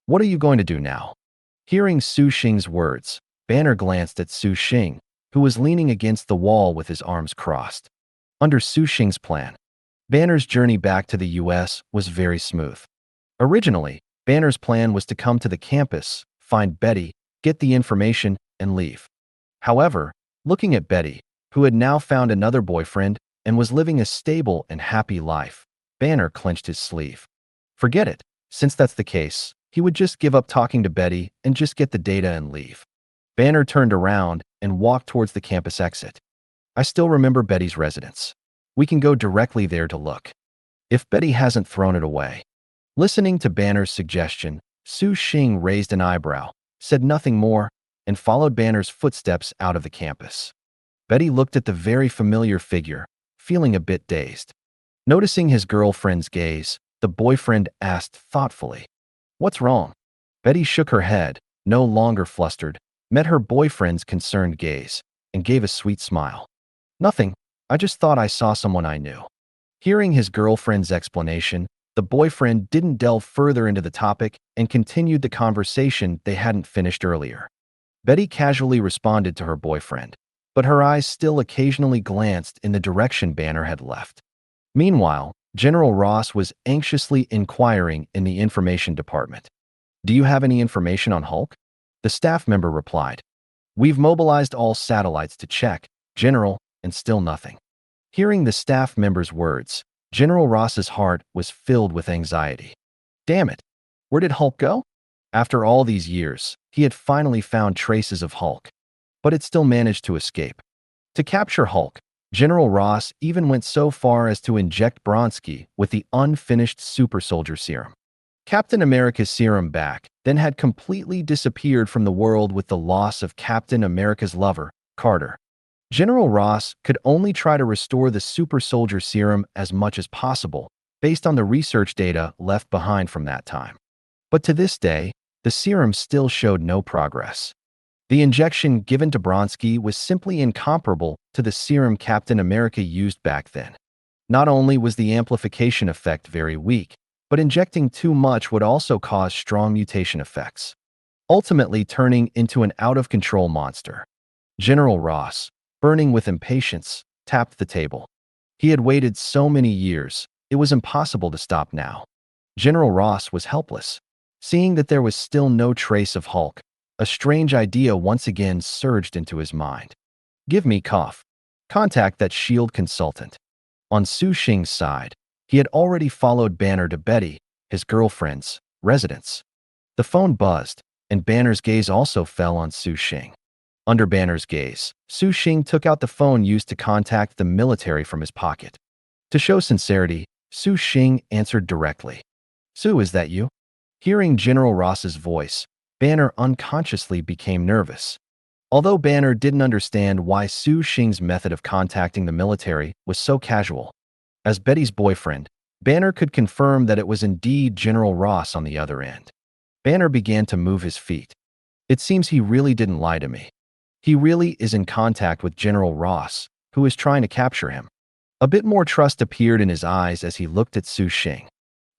What are you going to do now? Hearing Su Xing's words, Banner glanced at Su Xing, who was leaning against the wall with his arms crossed. Under Su Xing's plan, Banner's journey back to the U.S. was very smooth. Originally, Banner's plan was to come to the campus, find Betty, get the information, and leave. However, looking at Betty, who had now found another boyfriend and was living a stable and happy life, Banner clenched his sleeve. Forget it. Since that's the case, he would just give up talking to Betty and just get the data and leave. Banner turned around and walked towards the campus exit. I still remember Betty's residence. We can go directly there to look. If Betty hasn't thrown it away. Listening to Banner's suggestion, Su Xing raised an eyebrow, said nothing more, and followed Banner's footsteps out of the campus. Betty looked at the very familiar figure, feeling a bit dazed. Noticing his girlfriend's gaze, the boyfriend asked thoughtfully, "What's wrong?" Betty shook her head, no longer flustered, met her boyfriend's concerned gaze, and gave a sweet smile. "Nothing. I just thought I saw someone I knew." Hearing his girlfriend's explanation, the boyfriend didn't delve further into the topic and continued the conversation they hadn't finished earlier. Betty casually responded to her boyfriend, but her eyes still occasionally glanced in the direction Banner had left. Meanwhile, General Ross was anxiously inquiring in the information department. "Do you have any information on Hulk?" The staff member replied. "We've mobilized all satellites to check, General, and still nothing." Hearing the staff member's words, General Ross's heart was filled with anxiety. Damn it! Where did Hulk go? After all these years, he had finally found traces of Hulk, but it still managed to escape. To capture Hulk, General Ross even went so far as to inject Bronski with the unfinished super soldier serum. Captain America's serum back then had completely disappeared from the world with the loss of Captain America's lover, Carter. General Ross could only try to restore the super soldier serum as much as possible, based on the research data left behind from that time. But to this day, the serum still showed no progress. The injection given to Bronski was simply incomparable to the serum Captain America used back then. Not only was the amplification effect very weak, but injecting too much would also cause strong mutation effects, ultimately turning into an out-of-control monster. General Ross, burning with impatience, tapped the table. He had waited so many years, it was impossible to stop now. General Ross was helpless. Seeing that there was still no trace of Hulk, a strange idea once again surged into his mind. "Give me cough. Contact that S.H.I.E.L.D. consultant." On Su Xing's side, he had already followed Banner to Betty, his girlfriend's, residence. The phone buzzed, and Banner's gaze also fell on Su Xing. Under Banner's gaze, Su Xing took out the phone used to contact the military from his pocket. To show sincerity, Su Xing answered directly. "Su, is that you?" Hearing General Ross's voice, Banner unconsciously became nervous. Although Banner didn't understand why Su Xing's method of contacting the military was so casual. As Betty's boyfriend, Banner could confirm that it was indeed General Ross on the other end. Banner began to move his feet. It seems he really didn't lie to me. He really is in contact with General Ross, who is trying to capture him. A bit more trust appeared in his eyes as he looked at Su Xing.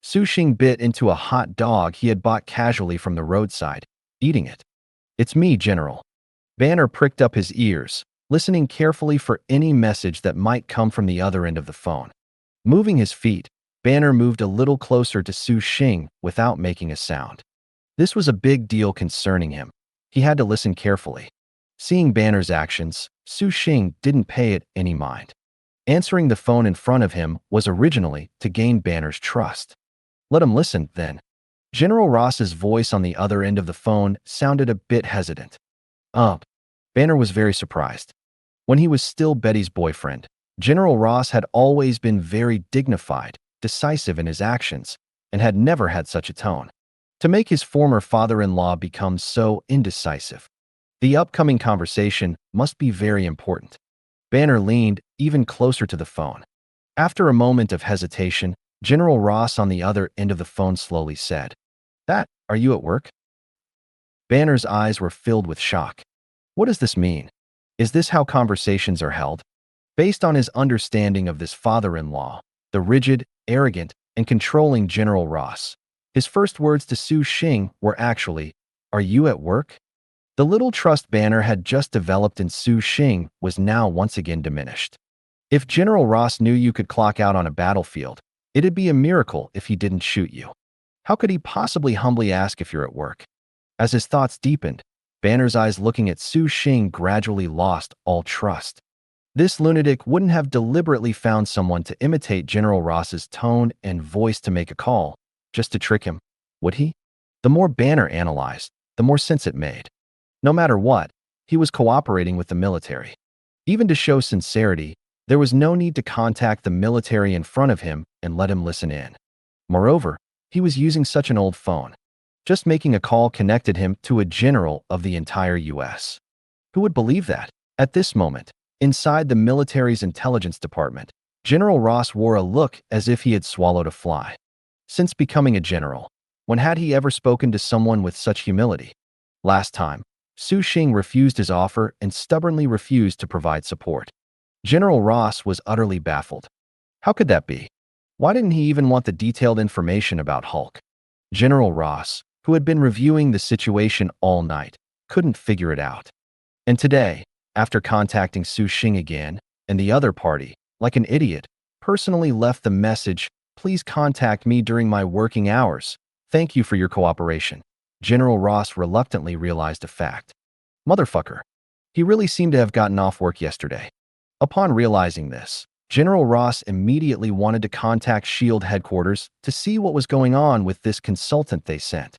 Su Xing bit into a hot dog he had bought casually from the roadside, eating it. "It's me, General." Banner pricked up his ears, listening carefully for any message that might come from the other end of the phone. Moving his feet, Banner moved a little closer to Su Xing without making a sound. This was a big deal concerning him. He had to listen carefully. Seeing Banner's actions, Su Xing didn't pay it any mind. Answering the phone in front of him was originally to gain Banner's trust. "Let him listen, then." General Ross's voice on the other end of the phone sounded a bit hesitant. Banner was very surprised. When he was still Betty's boyfriend, General Ross had always been very dignified, decisive in his actions, and had never had such a tone. To make his former father-in-law become so indecisive, the upcoming conversation must be very important. Banner leaned even closer to the phone. After a moment of hesitation, General Ross on the other end of the phone slowly said, Are you at work? Banner's eyes were filled with shock. What does this mean? Is this how conversations are held? Based on his understanding of this father-in-law, the rigid, arrogant, and controlling General Ross, his first words to Su Xing were actually, "Are you at work?" The little trust Banner had just developed in Su Xing was now once again diminished. If General Ross knew you could clock out on a battlefield, it'd be a miracle if he didn't shoot you. How could he possibly humbly ask if you're at work? As his thoughts deepened, Banner's eyes looking at Su Xing gradually lost all trust. This lunatic wouldn't have deliberately found someone to imitate General Ross's tone and voice to make a call, just to trick him, would he? The more Banner analyzed, the more sense it made. No matter what, he was cooperating with the military. Even to show sincerity, there was no need to contact the military in front of him and let him listen in. Moreover, he was using such an old phone. Just making a call connected him to a general of the entire U.S. Who would believe that? At this moment, inside the military's intelligence department, General Ross wore a look as if he had swallowed a fly. Since becoming a general, when had he ever spoken to someone with such humility? Last time, Su Xing refused his offer and stubbornly refused to provide support. General Ross was utterly baffled. How could that be? Why didn't he even want the detailed information about Hulk? General Ross, who had been reviewing the situation all night, couldn't figure it out. And today, after contacting Su Xing again, and the other party, like an idiot, personally left the message, "Please contact me during my working hours. Thank you for your cooperation." General Ross reluctantly realized a fact. Motherfucker. He really seemed to have gotten off work yesterday. Upon realizing this, General Ross immediately wanted to contact S.H.I.E.L.D. headquarters to see what was going on with this consultant they sent.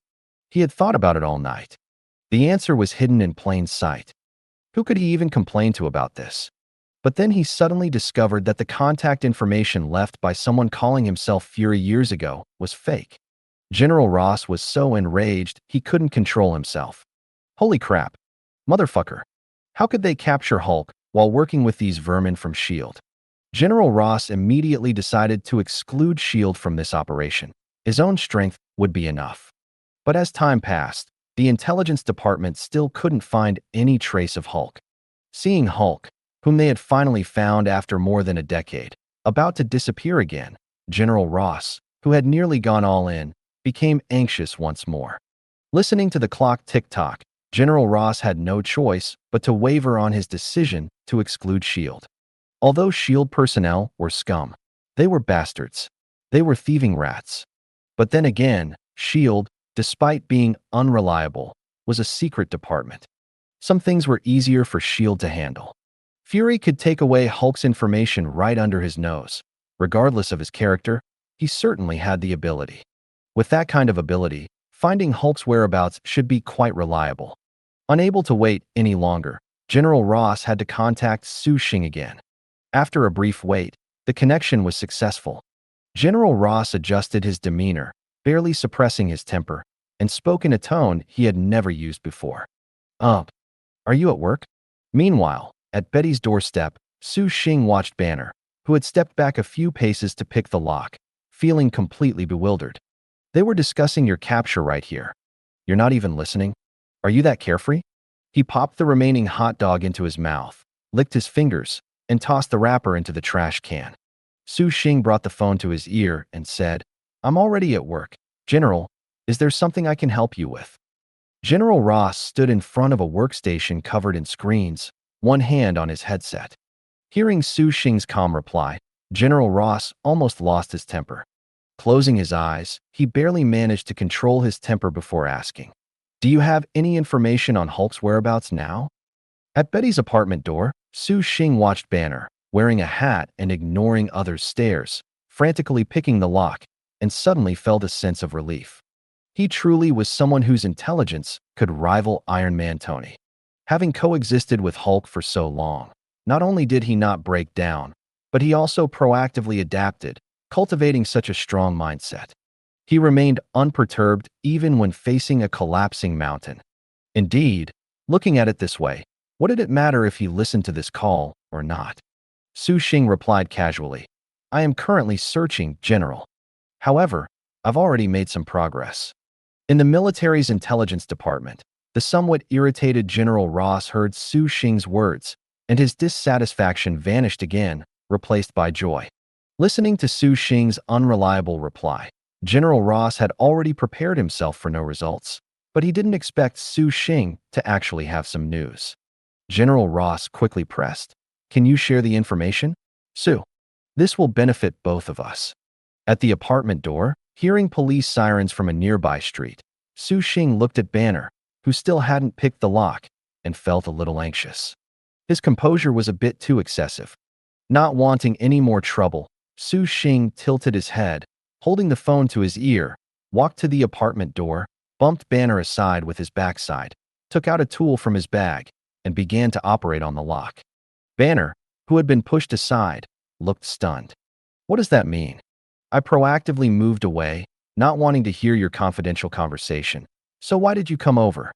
He had thought about it all night. The answer was hidden in plain sight. Who could he even complain to about this? But then he suddenly discovered that the contact information left by someone calling himself Fury years ago was fake. General Ross was so enraged he couldn't control himself. Holy crap. Motherfucker. How could they capture Hulk while working with these vermin from S.H.I.E.L.D.? General Ross immediately decided to exclude S.H.I.E.L.D. from this operation. His own strength would be enough. But as time passed, the intelligence department still couldn't find any trace of Hulk. Seeing Hulk, whom they had finally found after more than a decade, about to disappear again, General Ross, who had nearly gone all in, became anxious once more. Listening to the clock tick-tock, General Ross had no choice but to waver on his decision to exclude S.H.I.E.L.D. Although S.H.I.E.L.D. personnel were scum, they were bastards. They were thieving rats. But then again, S.H.I.E.L.D., despite being unreliable, was a secret department. Some things were easier for S.H.I.E.L.D. to handle. Fury could take away Hulk's information right under his nose. Regardless of his character, he certainly had the ability. With that kind of ability, finding Hulk's whereabouts should be quite reliable. Unable to wait any longer, General Ross had to contact Su Xing again. After a brief wait, the connection was successful. General Ross adjusted his demeanor, barely suppressing his temper, and spoke in a tone he had never used before. Are you at work?" Meanwhile, at Betty's doorstep, Su Xing watched Banner, who had stepped back a few paces to pick the lock, feeling completely bewildered. "They were discussing your capture right here. You're not even listening? Are you that carefree?" He popped the remaining hot dog into his mouth, licked his fingers, and tossed the wrapper into the trash can. Su Xing brought the phone to his ear and said, "I'm already at work. General, is there something I can help you with?" General Ross stood in front of a workstation covered in screens, one hand on his headset. Hearing Su Xing's calm reply, General Ross almost lost his temper. Closing his eyes, he barely managed to control his temper before asking, "Do you have any information on Hulk's whereabouts now?" At Betty's apartment door, Su Xing watched Banner, wearing a hat and ignoring others' stares, frantically picking the lock, and suddenly felt a sense of relief. He truly was someone whose intelligence could rival Iron Man Tony. Having coexisted with Hulk for so long, not only did he not break down, but he also proactively adapted, cultivating such a strong mindset. He remained unperturbed even when facing a collapsing mountain. Indeed, looking at it this way, what did it matter if he listened to this call or not? Su Xing replied casually, "I am currently searching, General. However, I've already made some progress." In the military's intelligence department, the somewhat irritated General Ross heard Su Xing's words, and his dissatisfaction vanished again, replaced by joy. Listening to Su Xing's unreliable reply, General Ross had already prepared himself for no results, but he didn't expect Su Xing to actually have some news. General Ross quickly pressed, "Can you share the information? Su, this will benefit both of us." At the apartment door, hearing police sirens from a nearby street, Su Xing looked at Banner, who still hadn't picked the lock, and felt a little anxious. His composure was a bit too excessive. Not wanting any more trouble, Su Xing tilted his head, holding the phone to his ear, walked to the apartment door, bumped Banner aside with his backside, took out a tool from his bag, and began to operate on the lock. Banner, who had been pushed aside, looked stunned. "What does that mean?" "I proactively moved away, not wanting to hear your confidential conversation. So why did you come over?"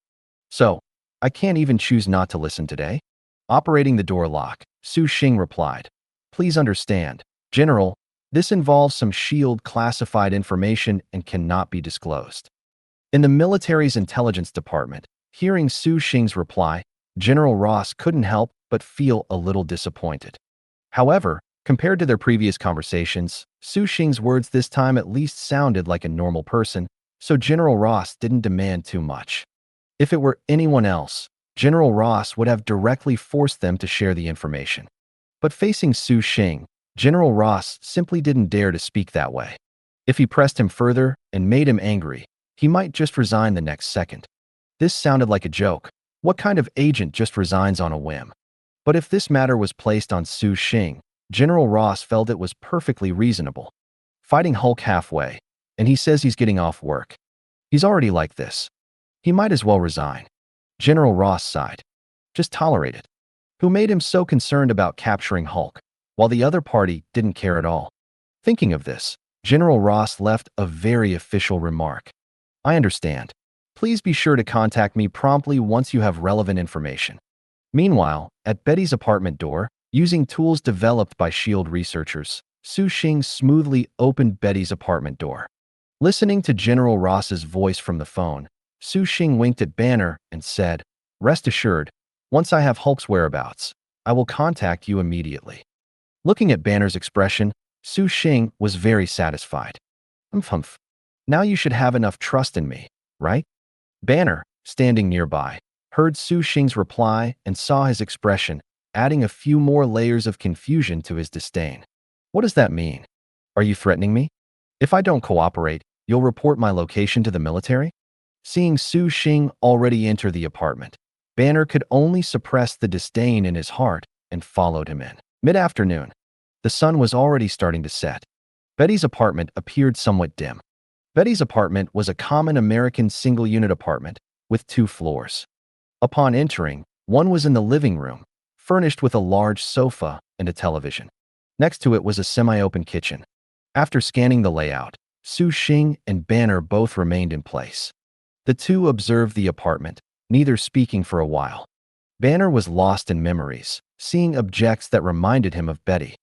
"So, I can't even choose not to listen today?" Operating the door lock, Su Xing replied, "Please understand, General, this involves some S.H.I.E.L.D. classified information and cannot be disclosed." In the military's intelligence department, hearing Su Xing's reply, General Ross couldn't help but feel a little disappointed. However, compared to their previous conversations, Su Xing's words this time at least sounded like a normal person, so General Ross didn't demand too much. If it were anyone else, General Ross would have directly forced them to share the information. But facing Su Xing, General Ross simply didn't dare to speak that way. If he pressed him further and made him angry, he might just resign the next second. This sounded like a joke. What kind of agent just resigns on a whim? But if this matter was placed on Su Xing, General Ross felt it was perfectly reasonable. Fighting Hulk halfway, and he says he's getting off work. He's already like this. He might as well resign. General Ross sighed. Just tolerate it. Who made him so concerned about capturing Hulk, while the other party didn't care at all? Thinking of this, General Ross left a very official remark. "I understand. Please be sure to contact me promptly once you have relevant information." Meanwhile, at Betty's apartment door, using tools developed by S.H.I.E.L.D. researchers, Su Xing smoothly opened Betty's apartment door. Listening to General Ross's voice from the phone, Su Xing winked at Banner and said, "Rest assured, once I have Hulk's whereabouts, I will contact you immediately." Looking at Banner's expression, Su Xing was very satisfied. Humph. Now you should have enough trust in me, right?" Banner, standing nearby, heard Su Xing's reply and saw his expression, adding a few more layers of confusion to his disdain. "What does that mean? Are you threatening me? If I don't cooperate, you'll report my location to the military?" Seeing Su Xing already enter the apartment, Banner could only suppress the disdain in his heart and followed him in. Mid-afternoon, the sun was already starting to set. Betty's apartment appeared somewhat dim. Betty's apartment was a common American single-unit apartment with 2 floors. Upon entering, one was in the living room, furnished with a large sofa and a television. Next to it was a semi-open kitchen. After scanning the layout, Su Xing and Banner both remained in place. The two observed the apartment, neither speaking for a while. Banner was lost in memories, seeing objects that reminded him of Betty.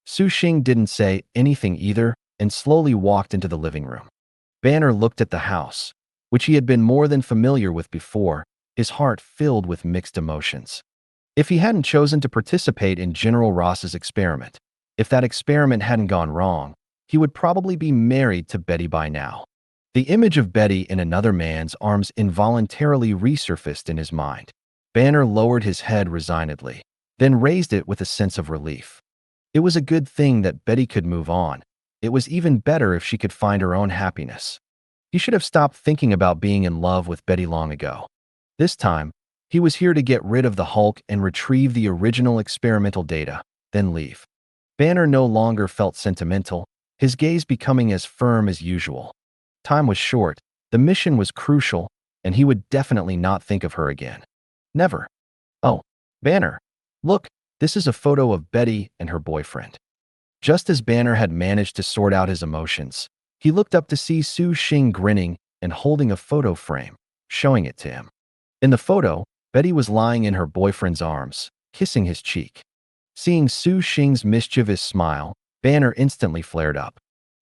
Su Xing didn't say anything either and slowly walked into the living room. Banner looked at the house, which he had been more than familiar with before, his heart filled with mixed emotions. If he hadn't chosen to participate in General Ross's experiment, if that experiment hadn't gone wrong, he would probably be married to Betty by now. The image of Betty in another man's arms involuntarily resurfaced in his mind. Banner lowered his head resignedly, then raised it with a sense of relief. It was a good thing that Betty could move on. It was even better if she could find her own happiness. He should have stopped thinking about being in love with Betty long ago. This time, he was here to get rid of the Hulk and retrieve the original experimental data, then leave. Banner no longer felt sentimental, his gaze becoming as firm as usual. Time was short, the mission was crucial, and he would definitely not think of her again. Never. "Oh, Banner, look, this is a photo of Betty and her boyfriend." Just as Banner had managed to sort out his emotions, he looked up to see Su Xing grinning and holding a photo frame, showing it to him. In the photo, Betty was lying in her boyfriend's arms, kissing his cheek. Seeing Su Xing's mischievous smile, Banner instantly flared up.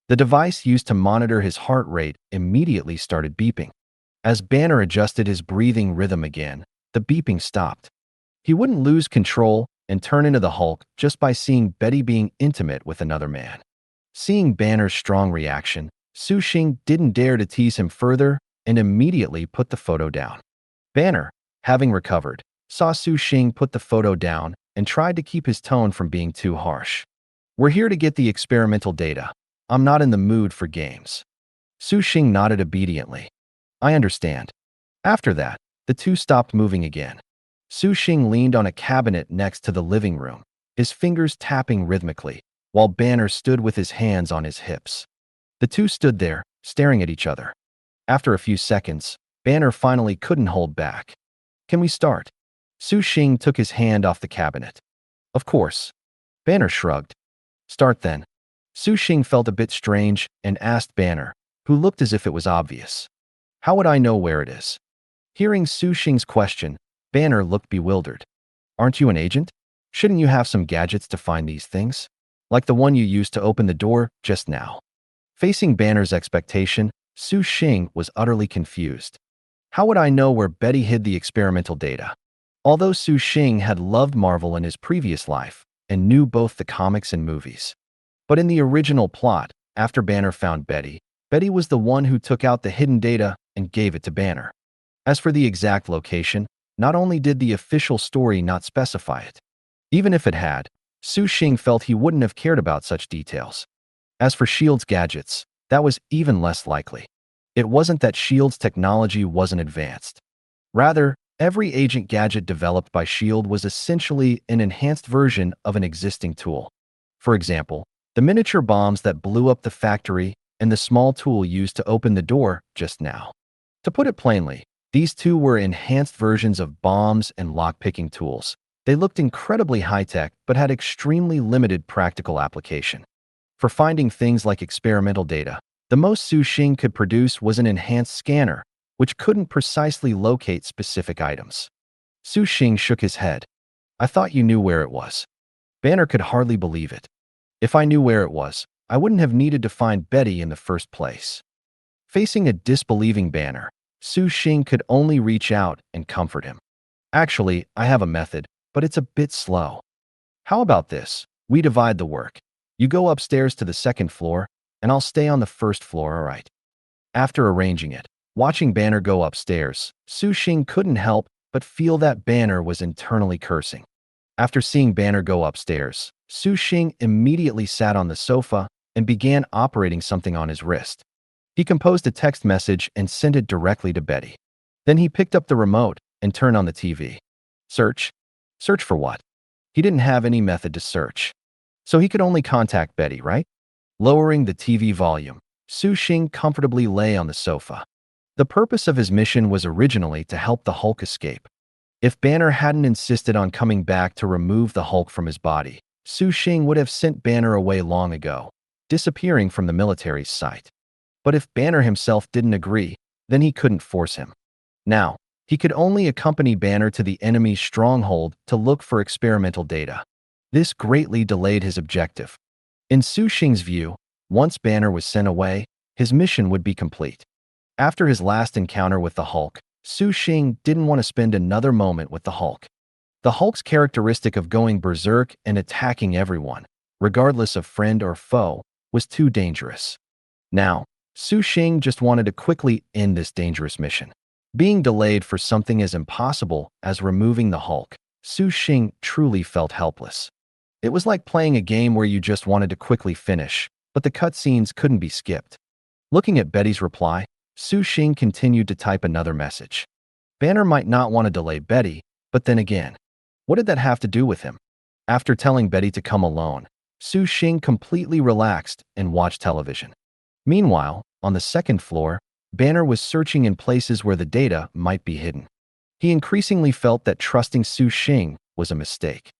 The device used to monitor his heart rate immediately started beeping. As Banner adjusted his breathing rhythm again, the beeping stopped. He wouldn't lose control and turn into the Hulk just by seeing Betty being intimate with another man. Seeing Banner's strong reaction, Su Xing didn't dare to tease him further and immediately put the photo down. Banner, having recovered, saw Su Xing put the photo down and tried to keep his tone from being too harsh. "We're here to get the experimental data. I'm not in the mood for games." Su Xing nodded obediently. "I understand." After that, the two stopped moving again. Su Xing leaned on a cabinet next to the living room, his fingers tapping rhythmically, while Banner stood with his hands on his hips. The two stood there, staring at each other. After a few seconds, Banner finally couldn't hold back. "Can we start?" Su Xing took his hand off the cabinet. "Of course." Banner shrugged. "Start then." Su Xing felt a bit strange and asked Banner, who looked as if it was obvious. "How would I know where it is?" Hearing Su Xing's question, Banner looked bewildered. "Aren't you an agent? Shouldn't you have some gadgets to find these things? Like the one you used to open the door just now?" Facing Banner's expectation, Su Xing was utterly confused. How would I know where Betty hid the experimental data? Although Su Xing had loved Marvel in his previous life and knew both the comics and movies. But in the original plot, after Banner found Betty, Betty was the one who took out the hidden data and gave it to Banner. As for the exact location, not only did the official story not specify it, even if it had, Su Xing felt he wouldn't have cared about such details. As for S.H.I.E.L.D's gadgets, that was even less likely. It wasn't that S.H.I.E.L.D's technology wasn't advanced. Rather, every agent gadget developed by S.H.I.E.L.D. was essentially an enhanced version of an existing tool. For example, the miniature bombs that blew up the factory and the small tool used to open the door just now. To put it plainly, these two were enhanced versions of bombs and lockpicking tools. They looked incredibly high-tech but had extremely limited practical application. For finding things like experimental data, the most Su Xing could produce was an enhanced scanner, which couldn't precisely locate specific items. Su Xing shook his head. "I thought you knew where it was." Banner could hardly believe it. "If I knew where it was, I wouldn't have needed to find Betty in the first place." Facing a disbelieving Banner, Su Xing could only reach out and comfort him. "Actually, I have a method, but it's a bit slow. How about this? We divide the work. You go upstairs to the second floor, and I'll stay on the first floor, all right?" After arranging it, watching Banner go upstairs, Su Xing couldn't help but feel that Banner was internally cursing. After seeing Banner go upstairs, Su Xing immediately sat on the sofa and began operating something on his wrist. He composed a text message and sent it directly to Betty. Then he picked up the remote and turned on the TV. Search? Search for what? He didn't have any method to search. So he could only contact Betty, right? Lowering the TV volume, Su Xing comfortably lay on the sofa. The purpose of his mission was originally to help the Hulk escape. If Banner hadn't insisted on coming back to remove the Hulk from his body, Su Xing would have sent Banner away long ago, disappearing from the military's sight. But if Banner himself didn't agree, then he couldn't force him. Now, he could only accompany Banner to the enemy's stronghold to look for experimental data. This greatly delayed his objective. In Su Xing's view, once Banner was sent away, his mission would be complete. After his last encounter with the Hulk, Su Xing didn't want to spend another moment with the Hulk. The Hulk's characteristic of going berserk and attacking everyone, regardless of friend or foe, was too dangerous. Now, Su Xing just wanted to quickly end this dangerous mission. Being delayed for something as impossible as removing the Hulk, Su Xing truly felt helpless. It was like playing a game where you just wanted to quickly finish, but the cutscenes couldn't be skipped. Looking at Betty's reply, Su Xing continued to type another message. Banner might not want to delay Betty, but then again, what did that have to do with him? After telling Betty to come alone, Su Xing completely relaxed and watched television. Meanwhile, on the second floor, Banner was searching in places where the data might be hidden. He increasingly felt that trusting Su Xing was a mistake.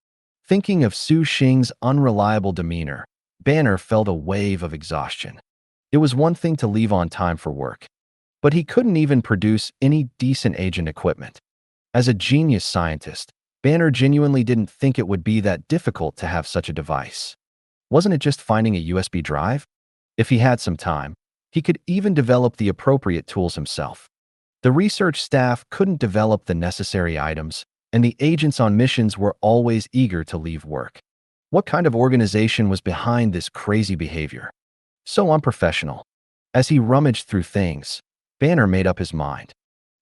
Thinking of Su Xing's unreliable demeanor, Banner felt a wave of exhaustion. It was one thing to leave on time for work, but he couldn't even produce any decent agent equipment. As a genius scientist, Banner genuinely didn't think it would be that difficult to have such a device. Wasn't it just finding a USB drive? If he had some time, he could even develop the appropriate tools himself. The research staff couldn't develop the necessary items, and the agents on missions were always eager to leave work. What kind of organization was behind this crazy behavior? So unprofessional. As he rummaged through things, Banner made up his mind.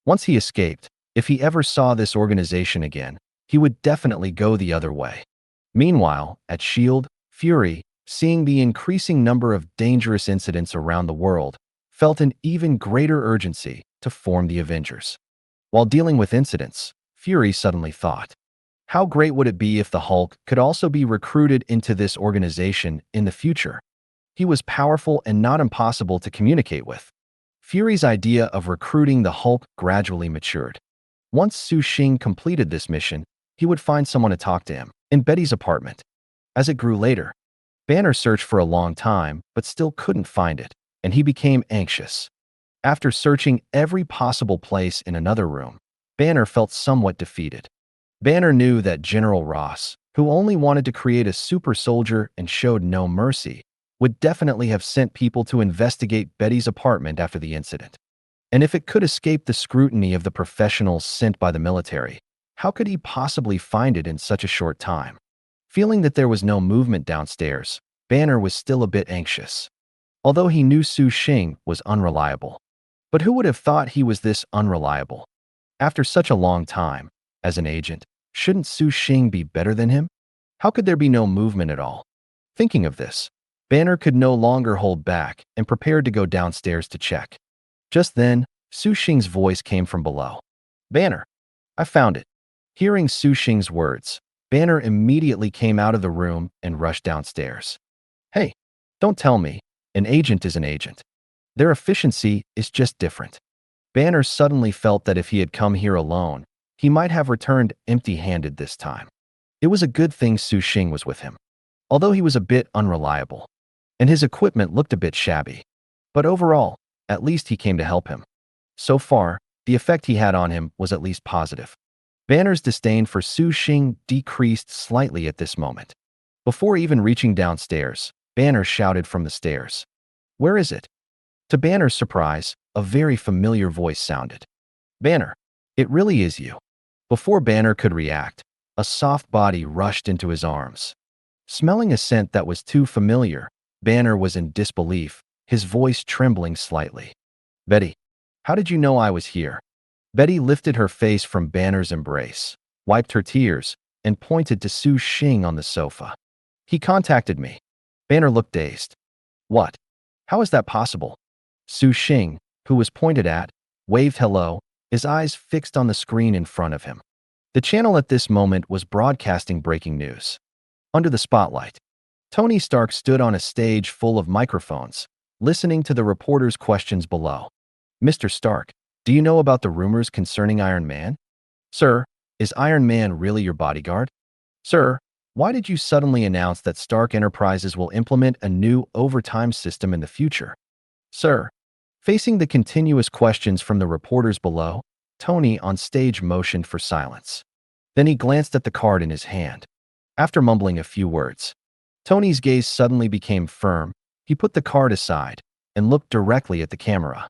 Once he escaped, if he ever saw this organization again, he would definitely go the other way. Meanwhile, at S.H.I.E.L.D, Fury, seeing the increasing number of dangerous incidents around the world, felt an even greater urgency to form the Avengers. While dealing with incidents, Fury suddenly thought, how great would it be if the Hulk could also be recruited into this organization in the future? He was powerful and not impossible to communicate with. Fury's idea of recruiting the Hulk gradually matured. Once Su Xing completed this mission, he would find someone to talk to him in Betty's apartment. As it grew later, Banner searched for a long time but still couldn't find it, and he became anxious. After searching every possible place in another room, Banner felt somewhat defeated. Banner knew that General Ross, who only wanted to create a super soldier and showed no mercy, would definitely have sent people to investigate Betty's apartment after the incident. And if it could escape the scrutiny of the professionals sent by the military, how could he possibly find it in such a short time? Feeling that there was no movement downstairs, Banner was still a bit anxious. Although he knew Su Xing was unreliable. But who would have thought he was this unreliable? After such a long time, as an agent, shouldn't Su Xing be better than him? How could there be no movement at all? Thinking of this, Banner could no longer hold back and prepared to go downstairs to check. Just then, Su Xing's voice came from below. Banner, I found it. Hearing Su Xing's words, Banner immediately came out of the room and rushed downstairs. Hey, don't tell me, an agent is an agent. Their efficiency is just different. Banner suddenly felt that if he had come here alone, he might have returned empty-handed this time. It was a good thing Su Xing was with him, although he was a bit unreliable, and his equipment looked a bit shabby. But overall, at least he came to help him. So far, the effect he had on him was at least positive. Banner's disdain for Su Xing decreased slightly at this moment. Before even reaching downstairs, Banner shouted from the stairs. Where is it? To Banner's surprise, a very familiar voice sounded. Banner, it really is you. Before Banner could react, a soft body rushed into his arms. Smelling a scent that was too familiar, Banner was in disbelief, his voice trembling slightly. Betty, how did you know I was here? Betty lifted her face from Banner's embrace, wiped her tears, and pointed to Su Xing on the sofa. He contacted me. Banner looked dazed. What? How is that possible? Su Xing, who was pointed at, waved hello, his eyes fixed on the screen in front of him. The channel at this moment was broadcasting breaking news. Under the spotlight, Tony Stark stood on a stage full of microphones, listening to the reporters' questions below. Mr. Stark, do you know about the rumors concerning Iron Man? Sir, is Iron Man really your bodyguard? Sir, why did you suddenly announce that Stark Enterprises will implement a new overtime system in the future? Sir, facing the continuous questions from the reporters below, Tony on stage motioned for silence. Then he glanced at the card in his hand. After mumbling a few words, Tony's gaze suddenly became firm. He put the card aside and looked directly at the camera.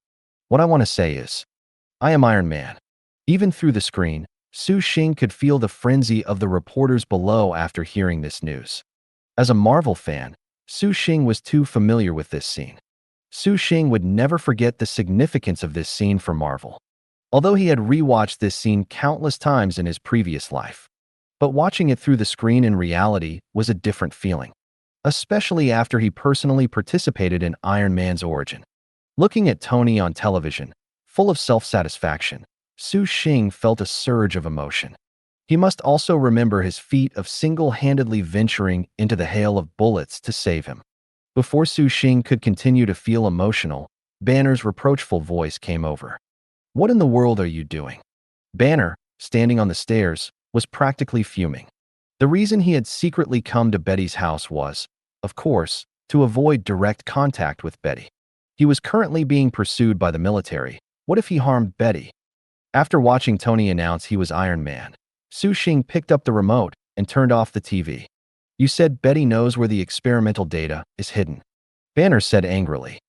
What I want to say is, I am Iron Man. Even through the screen, Su Xing could feel the frenzy of the reporters below after hearing this news. As a Marvel fan, Su Xing was too familiar with this scene. Su Xing would never forget the significance of this scene for Marvel, although he had rewatched this scene countless times in his previous life. But watching it through the screen in reality was a different feeling, especially after he personally participated in Iron Man's origin. Looking at Tony on television, full of self-satisfaction, Su Xing felt a surge of emotion. He must also remember his feat of single-handedly venturing into the hail of bullets to save him. Before Su Xing could continue to feel emotional, Banner's reproachful voice came over. What in the world are you doing? Banner, standing on the stairs, was practically fuming. The reason he had secretly come to Betty's house was, of course, to avoid direct contact with Betty. He was currently being pursued by the military. What if he harmed Betty? After watching Tony announce he was Iron Man, Su Xing picked up the remote and turned off the TV. You said Betty knows where the experimental data is hidden. Banner said angrily.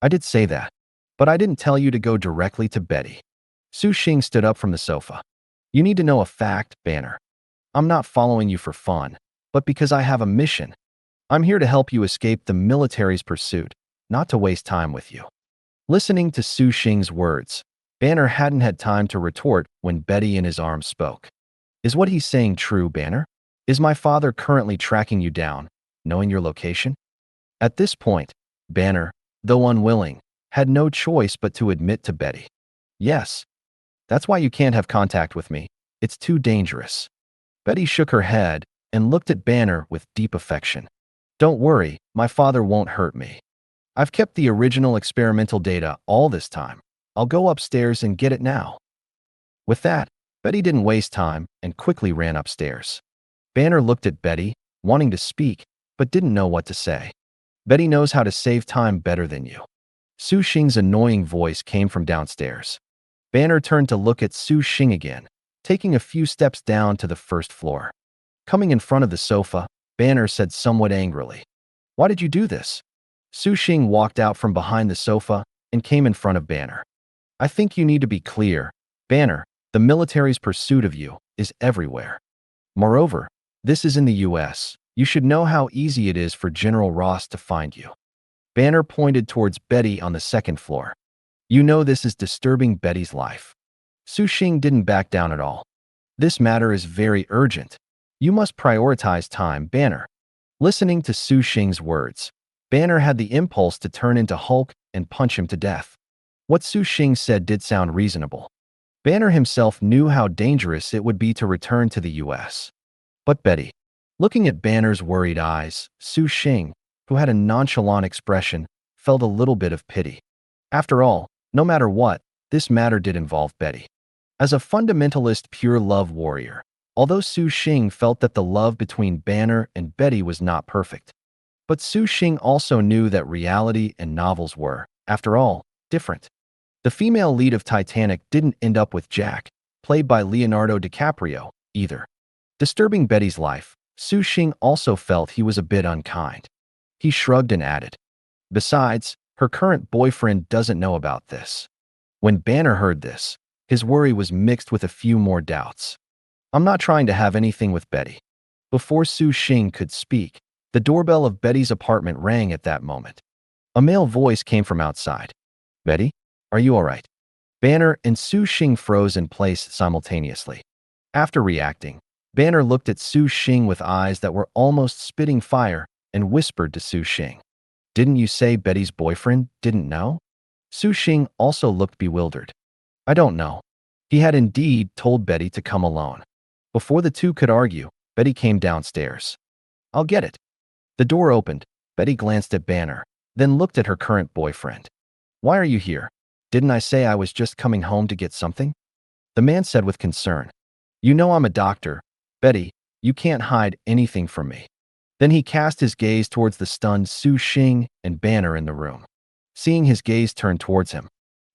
I did say that, but I didn't tell you to go directly to Betty. Su Xing stood up from the sofa. You need to know a fact, Banner. I'm not following you for fun, but because I have a mission. I'm here to help you escape the military's pursuit, not to waste time with you. Listening to Su Xing's words, Banner hadn't had time to retort when Betty in his arms spoke. Is what he's saying true, Banner? Is my father currently tracking you down, knowing your location? At this point, Banner, though unwilling, had no choice but to admit to Betty. Yes. That's why you can't have contact with me. It's too dangerous. Betty shook her head and looked at Banner with deep affection. Don't worry, my father won't hurt me. I've kept the original experimental data all this time. I'll go upstairs and get it now. With that, Betty didn't waste time and quickly ran upstairs. Banner looked at Betty, wanting to speak, but didn't know what to say. Betty knows how to save time better than you. Su Xing's annoying voice came from downstairs. Banner turned to look at Su Xing again, taking a few steps down to the first floor. Coming in front of the sofa, Banner said somewhat angrily, "Why did you do this?" Su Xing walked out from behind the sofa and came in front of Banner. I think you need to be clear. Banner, the military's pursuit of you is everywhere. Moreover, this is in the US. You should know how easy it is for General Ross to find you. Banner pointed towards Betty on the second floor. You know this is disturbing Betty's life. Su Xing didn't back down at all. This matter is very urgent. You must prioritize time, Banner. Listening to Su Xing's words, Banner had the impulse to turn into Hulk and punch him to death. What Su Xing said did sound reasonable. Banner himself knew how dangerous it would be to return to the US. But Betty, looking at Banner's worried eyes, Su Xing, who had a nonchalant expression, felt a little bit of pity. After all, no matter what, this matter did involve Betty. As a fundamentalist pure love warrior, although Su Xing felt that the love between Banner and Betty was not perfect. But Su Xing also knew that reality and novels were, after all, different. The female lead of Titanic didn't end up with Jack, played by Leonardo DiCaprio, either. Disturbing Betty's life, Su Xing also felt he was a bit unkind. He shrugged and added, "Besides, her current boyfriend doesn't know about this." When Banner heard this, his worry was mixed with a few more doubts. I'm not trying to have anything with Betty. Before Su Xing could speak, the doorbell of Betty's apartment rang at that moment. A male voice came from outside. Betty, are you all right? Banner and Su Xing froze in place simultaneously. After reacting, Banner looked at Su Xing with eyes that were almost spitting fire and whispered to Su Xing, "Didn't you say Betty's boyfriend didn't know?" Su Xing also looked bewildered. "I don't know. He had indeed told Betty to come alone." Before the two could argue, Betty came downstairs. "I'll get it." The door opened. Betty glanced at Banner, then looked at her current boyfriend. "Why are you here? Didn't I say I was just coming home to get something?" The man said with concern, "You know I'm a doctor. Betty, you can't hide anything from me." Then he cast his gaze towards the stunned Su Xing and Banner in the room. Seeing his gaze turn towards him,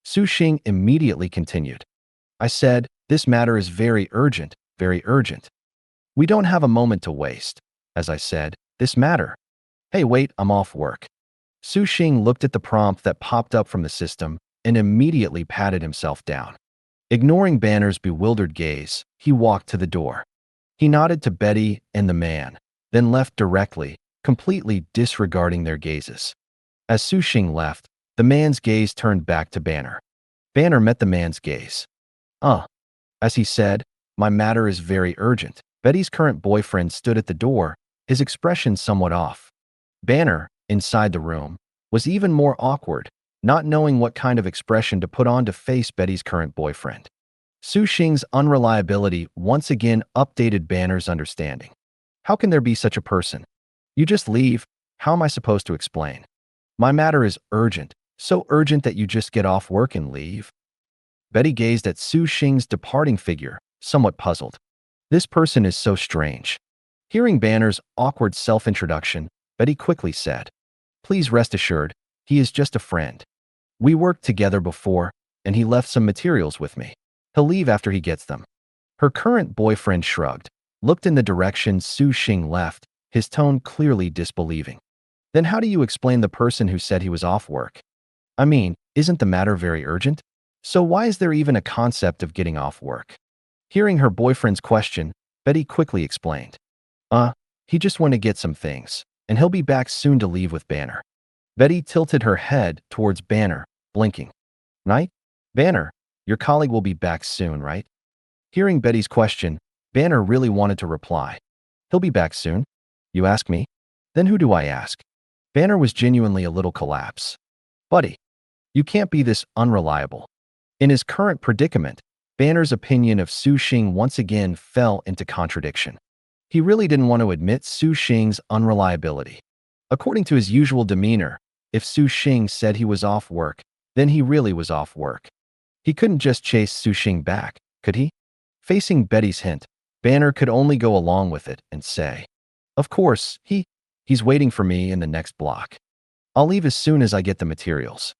Su Xing immediately continued, "I said, this matter is very urgent, very urgent. We don't have a moment to waste. As I said, this matter. Hey, wait, I'm off work." Su Xing looked at the prompt that popped up from the system and immediately patted himself down. Ignoring Banner's bewildered gaze, he walked to the door. He nodded to Betty and the man, then left directly, completely disregarding their gazes. As Su Xing left, the man's gaze turned back to Banner. Banner met the man's gaze. As he said, "My matter is very urgent." Betty's current boyfriend stood at the door, his expression somewhat off. Banner, inside the room, was even more awkward, not knowing what kind of expression to put on to face Betty's current boyfriend. Su Xing's unreliability once again updated Banner's understanding. How can there be such a person? You just leave. How am I supposed to explain? My matter is urgent, so urgent that you just get off work and leave. Betty gazed at Su Xing's departing figure, somewhat puzzled. This person is so strange. Hearing Banner's awkward self-introduction, Betty quickly said, "Please rest assured, he is just a friend. We worked together before, and he left some materials with me. He'll leave after he gets them." Her current boyfriend shrugged, looked in the direction Su Xing left, his tone clearly disbelieving. "Then how do you explain the person who said he was off work? I mean, isn't the matter very urgent?" So why is there even a concept of getting off work? Hearing her boyfriend's question, Betty quickly explained. Uh, he just went to get some things, and he'll be back soon to leave with Banner. Betty tilted her head towards Banner, blinking. Right? Banner, your colleague will be back soon, right? Hearing Betty's question, Banner really wanted to reply. He'll be back soon? You ask me? Then who do I ask? Banner was genuinely a little collapse. Buddy, you can't be this unreliable. In his current predicament, Banner's opinion of Su Xing once again fell into contradiction. He really didn't want to admit Su Xing's unreliability. According to his usual demeanor, if Su Xing said he was off work, then he really was off work. He couldn't just chase Su Xing back, could he? Facing Betty's hint, Banner could only go along with it and say, of course, he's waiting for me in the next block. I'll leave as soon as I get the materials.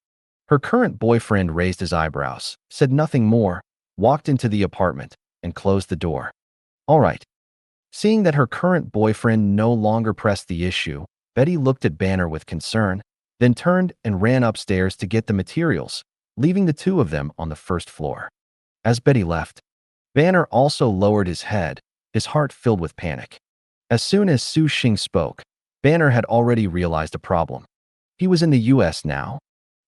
Her current boyfriend raised his eyebrows, said nothing more, walked into the apartment, and closed the door. All right. Seeing that her current boyfriend no longer pressed the issue, Betty looked at Banner with concern, then turned and ran upstairs to get the materials, leaving the two of them on the first floor. As Betty left, Banner also lowered his head, his heart filled with panic. As soon as Su Xing spoke, Banner had already realized a problem. He was in the US now.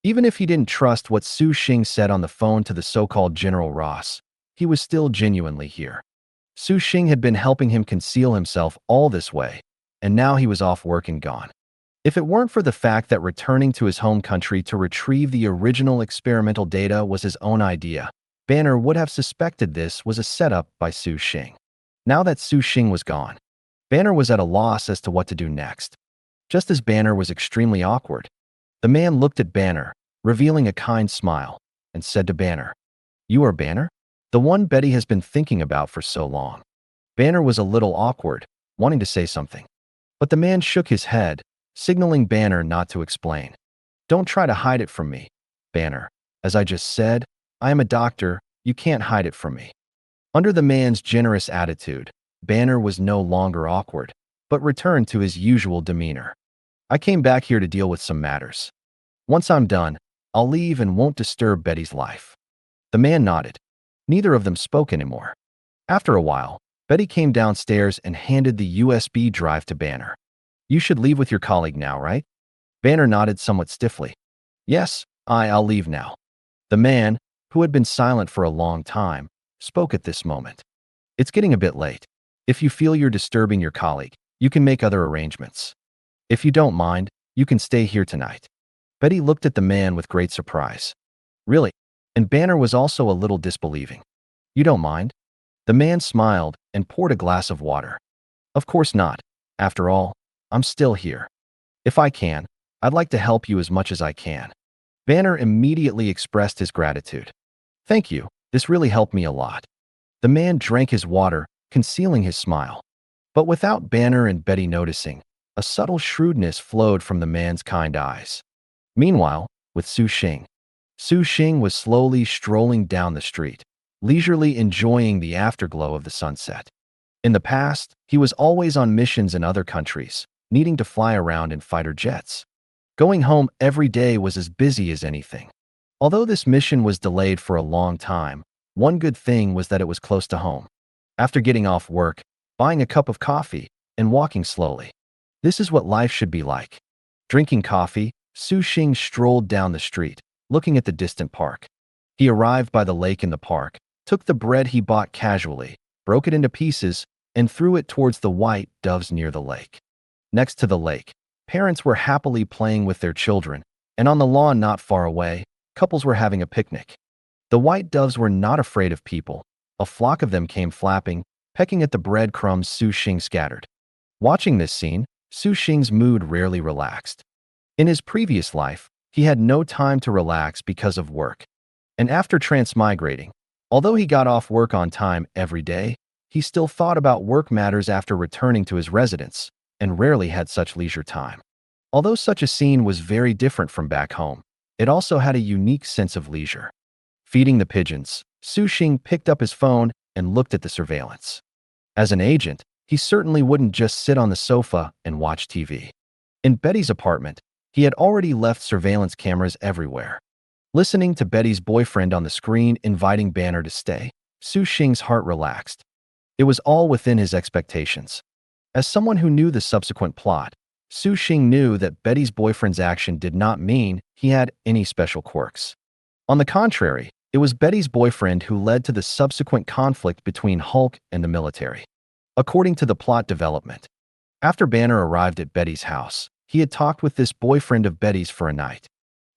Even if he didn't trust what Su Xing said on the phone to the so-called General Ross, he was still genuinely here. Su Xing had been helping him conceal himself all this way, and now he was off work and gone. If it weren't for the fact that returning to his home country to retrieve the original experimental data was his own idea, Banner would have suspected this was a setup by Su Xing. Now that Su Xing was gone, Banner was at a loss as to what to do next. Just as Banner was extremely awkward, the man looked at Banner, revealing a kind smile, and said to Banner, "You are Banner? The one Betty has been thinking about for so long." Banner was a little awkward, wanting to say something. But the man shook his head, signaling Banner not to explain. "Don't try to hide it from me, Banner. As I just said, I am a doctor, you can't hide it from me." Under the man's generous attitude, Banner was no longer awkward, but returned to his usual demeanor. "I came back here to deal with some matters. Once I'm done, I'll leave and won't disturb Betty's life." The man nodded. Neither of them spoke anymore. After a while, Betty came downstairs and handed the USB drive to Banner. "You should leave with your colleague now, right?" Banner nodded somewhat stiffly. "Yes, I'll leave now." The man, who had been silent for a long time, spoke at this moment. "It's getting a bit late. If you feel you're disturbing your colleague, you can make other arrangements. If you don't mind, you can stay here tonight." Betty looked at the man with great surprise. "Really?" And Banner was also a little disbelieving. "You don't mind?" The man smiled and poured a glass of water. "Of course not. After all, I'm still here. If I can, I'd like to help you as much as I can." Banner immediately expressed his gratitude. "Thank you, this really helped me a lot." The man drank his water, concealing his smile. But without Banner and Betty noticing, a subtle shrewdness flowed from the man's kind eyes. Meanwhile, with Su Xing was slowly strolling down the street, leisurely enjoying the afterglow of the sunset. In the past, he was always on missions in other countries, needing to fly around in fighter jets. Going home every day was as busy as anything. Although this mission was delayed for a long time, one good thing was that it was close to home. After getting off work, buying a cup of coffee, and walking slowly. This is what life should be like. Drinking coffee, Su Xing strolled down the street, looking at the distant park. He arrived by the lake in the park, took the bread he bought casually, broke it into pieces, and threw it towards the white doves near the lake. Next to the lake, parents were happily playing with their children, and on the lawn not far away, couples were having a picnic. The white doves were not afraid of people. A flock of them came flapping, pecking at the breadcrumbs Su Xing scattered. Watching this scene, Su Xing's mood rarely relaxed. In his previous life, he had no time to relax because of work. And after transmigrating, although he got off work on time every day, he still thought about work matters after returning to his residence, and rarely had such leisure time. Although such a scene was very different from back home, it also had a unique sense of leisure. Feeding the pigeons, Su Xing picked up his phone and looked at the surveillance. As an agent, he certainly wouldn't just sit on the sofa and watch TV. In Betty's apartment, he had already left surveillance cameras everywhere. Listening to Betty's boyfriend on the screen inviting Banner to stay, Su Xing's heart relaxed. It was all within his expectations. As someone who knew the subsequent plot, Su Xing knew that Betty's boyfriend's action did not mean he had any special quirks. On the contrary, it was Betty's boyfriend who led to the subsequent conflict between Hulk and the military. According to the plot development, after Banner arrived at Betty's house, he had talked with this boyfriend of Betty's for a night.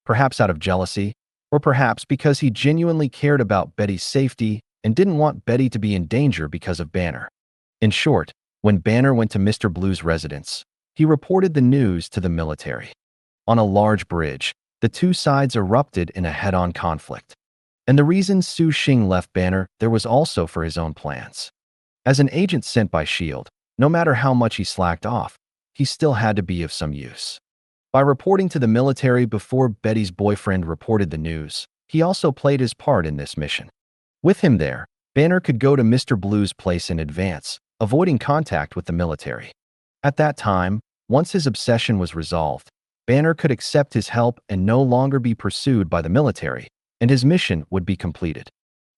Perhaps out of jealousy, or perhaps because he genuinely cared about Betty's safety and didn't want Betty to be in danger because of Banner. In short, when Banner went to Mr. Blue's residence, he reported the news to the military. On a large bridge, the two sides erupted in a head-on conflict. And the reason Su Xing left Banner there was also for his own plans. As an agent sent by S.H.I.E.L.D., no matter how much he slacked off, he still had to be of some use. By reporting to the military before Betty's boyfriend reported the news, he also played his part in this mission. With him there, Banner could go to Mr. Blue's place in advance, avoiding contact with the military. At that time, once his obsession was resolved, Banner could accept his help and no longer be pursued by the military, and his mission would be completed.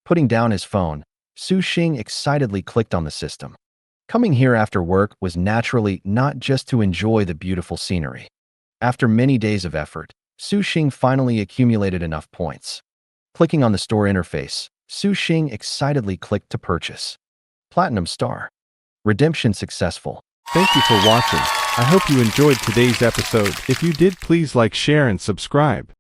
Putting down his phone, Su Xing excitedly clicked on the system. Coming here after work was naturally not just to enjoy the beautiful scenery. After many days of effort, Su Xing finally accumulated enough points. Clicking on the store interface, Su Xing excitedly clicked to purchase. Platinum Star. Redemption successful. Thank you for watching. I hope you enjoyed today's episode. If you did, please like, share, and subscribe.